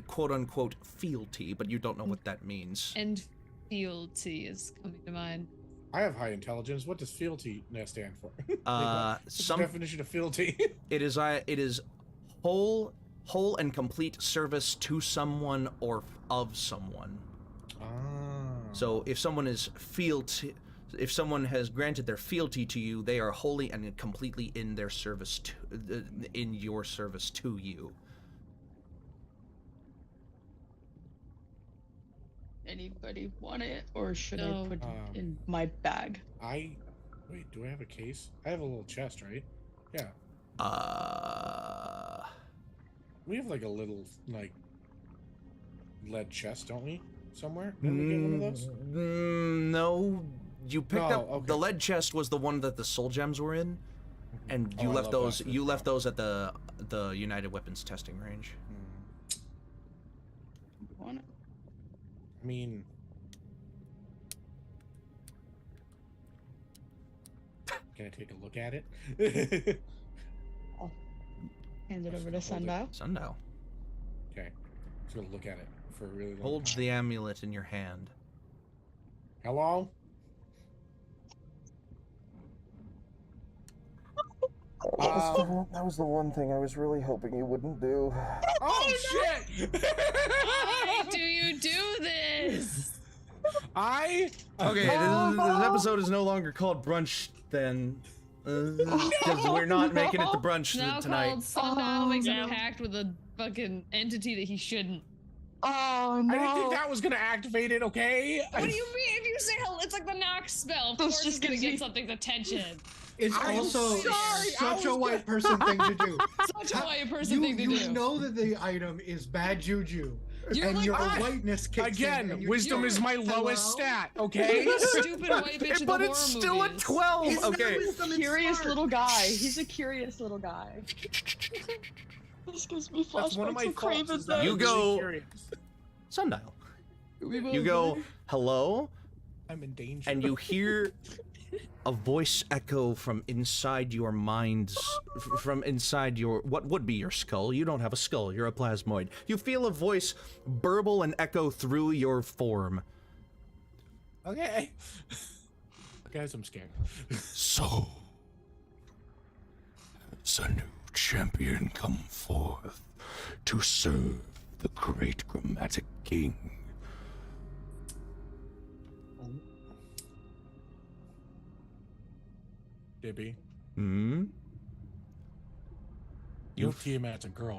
quote unquote fealty, but you don't know what that means. And fealty is coming to mind. I have high intelligence. What does fealty stand for? What's the Some definition of fealty? it is whole and complete service to someone or of someone. Ah. So if someone is if someone has granted their fealty to you, they are wholly and completely in their service in your service to you. Anybody want it, or should No. I put it in my bag? Wait, do I have a case? I have a little chest, right? Yeah. We have like a little like lead chest, don't we? Somewhere? Didn't we get one of those? No, you picked up okay. the lead chest was the one that the soul gems were in, and you I left love those. that. You left those at the United Weapons testing range. Want it? I mean, can I take a look at it? Hand it over to Hold it. Sundial. Sundial Okay, just gonna look at it for a really long holds time. the amulet in your hand. Hello? That was the one thing I was really hoping you wouldn't do. Oh shit! Why do you do this? I Okay, this episode is no longer called brunch then, because we're not making it to brunch Now tonight. called Sundial makes a Yeah. pact with a fucking entity that he shouldn't. Oh no! I didn't think that was gonna activate it. Okay. What do you mean? If you say hello, it's like the knock spell. Of Those course just it's gonna gives get me- something's attention. It's I'm also sorry, such a white person thing to do. Such a white person thing to You do. know that the item is bad juju, You're and like, your "Ah!" whiteness kicks in. Again, and you're wisdom just is my like, lowest "Hello?" stat. Okay. You're the stupid white bitch in but the it's horror still a movies. 12. It's not Okay. wisdom, it's Curious smart. little guy. He's a curious little guy. This gives me That's one of flashbacks my of faults. Craven Is that I'm You really go- curious. Sundial. We both You go, did. hello, I'm in danger. and you hear a voice echo from inside your mind's, from inside your, what would be your skull. You don't have a skull, you're a plasmoid. You feel a voice burble and echo through your form. Okay. Guys, I'm scared. So, has a new champion come forth to serve the great grammatic king? Dippy, Hmm? your Tiamat's a girl,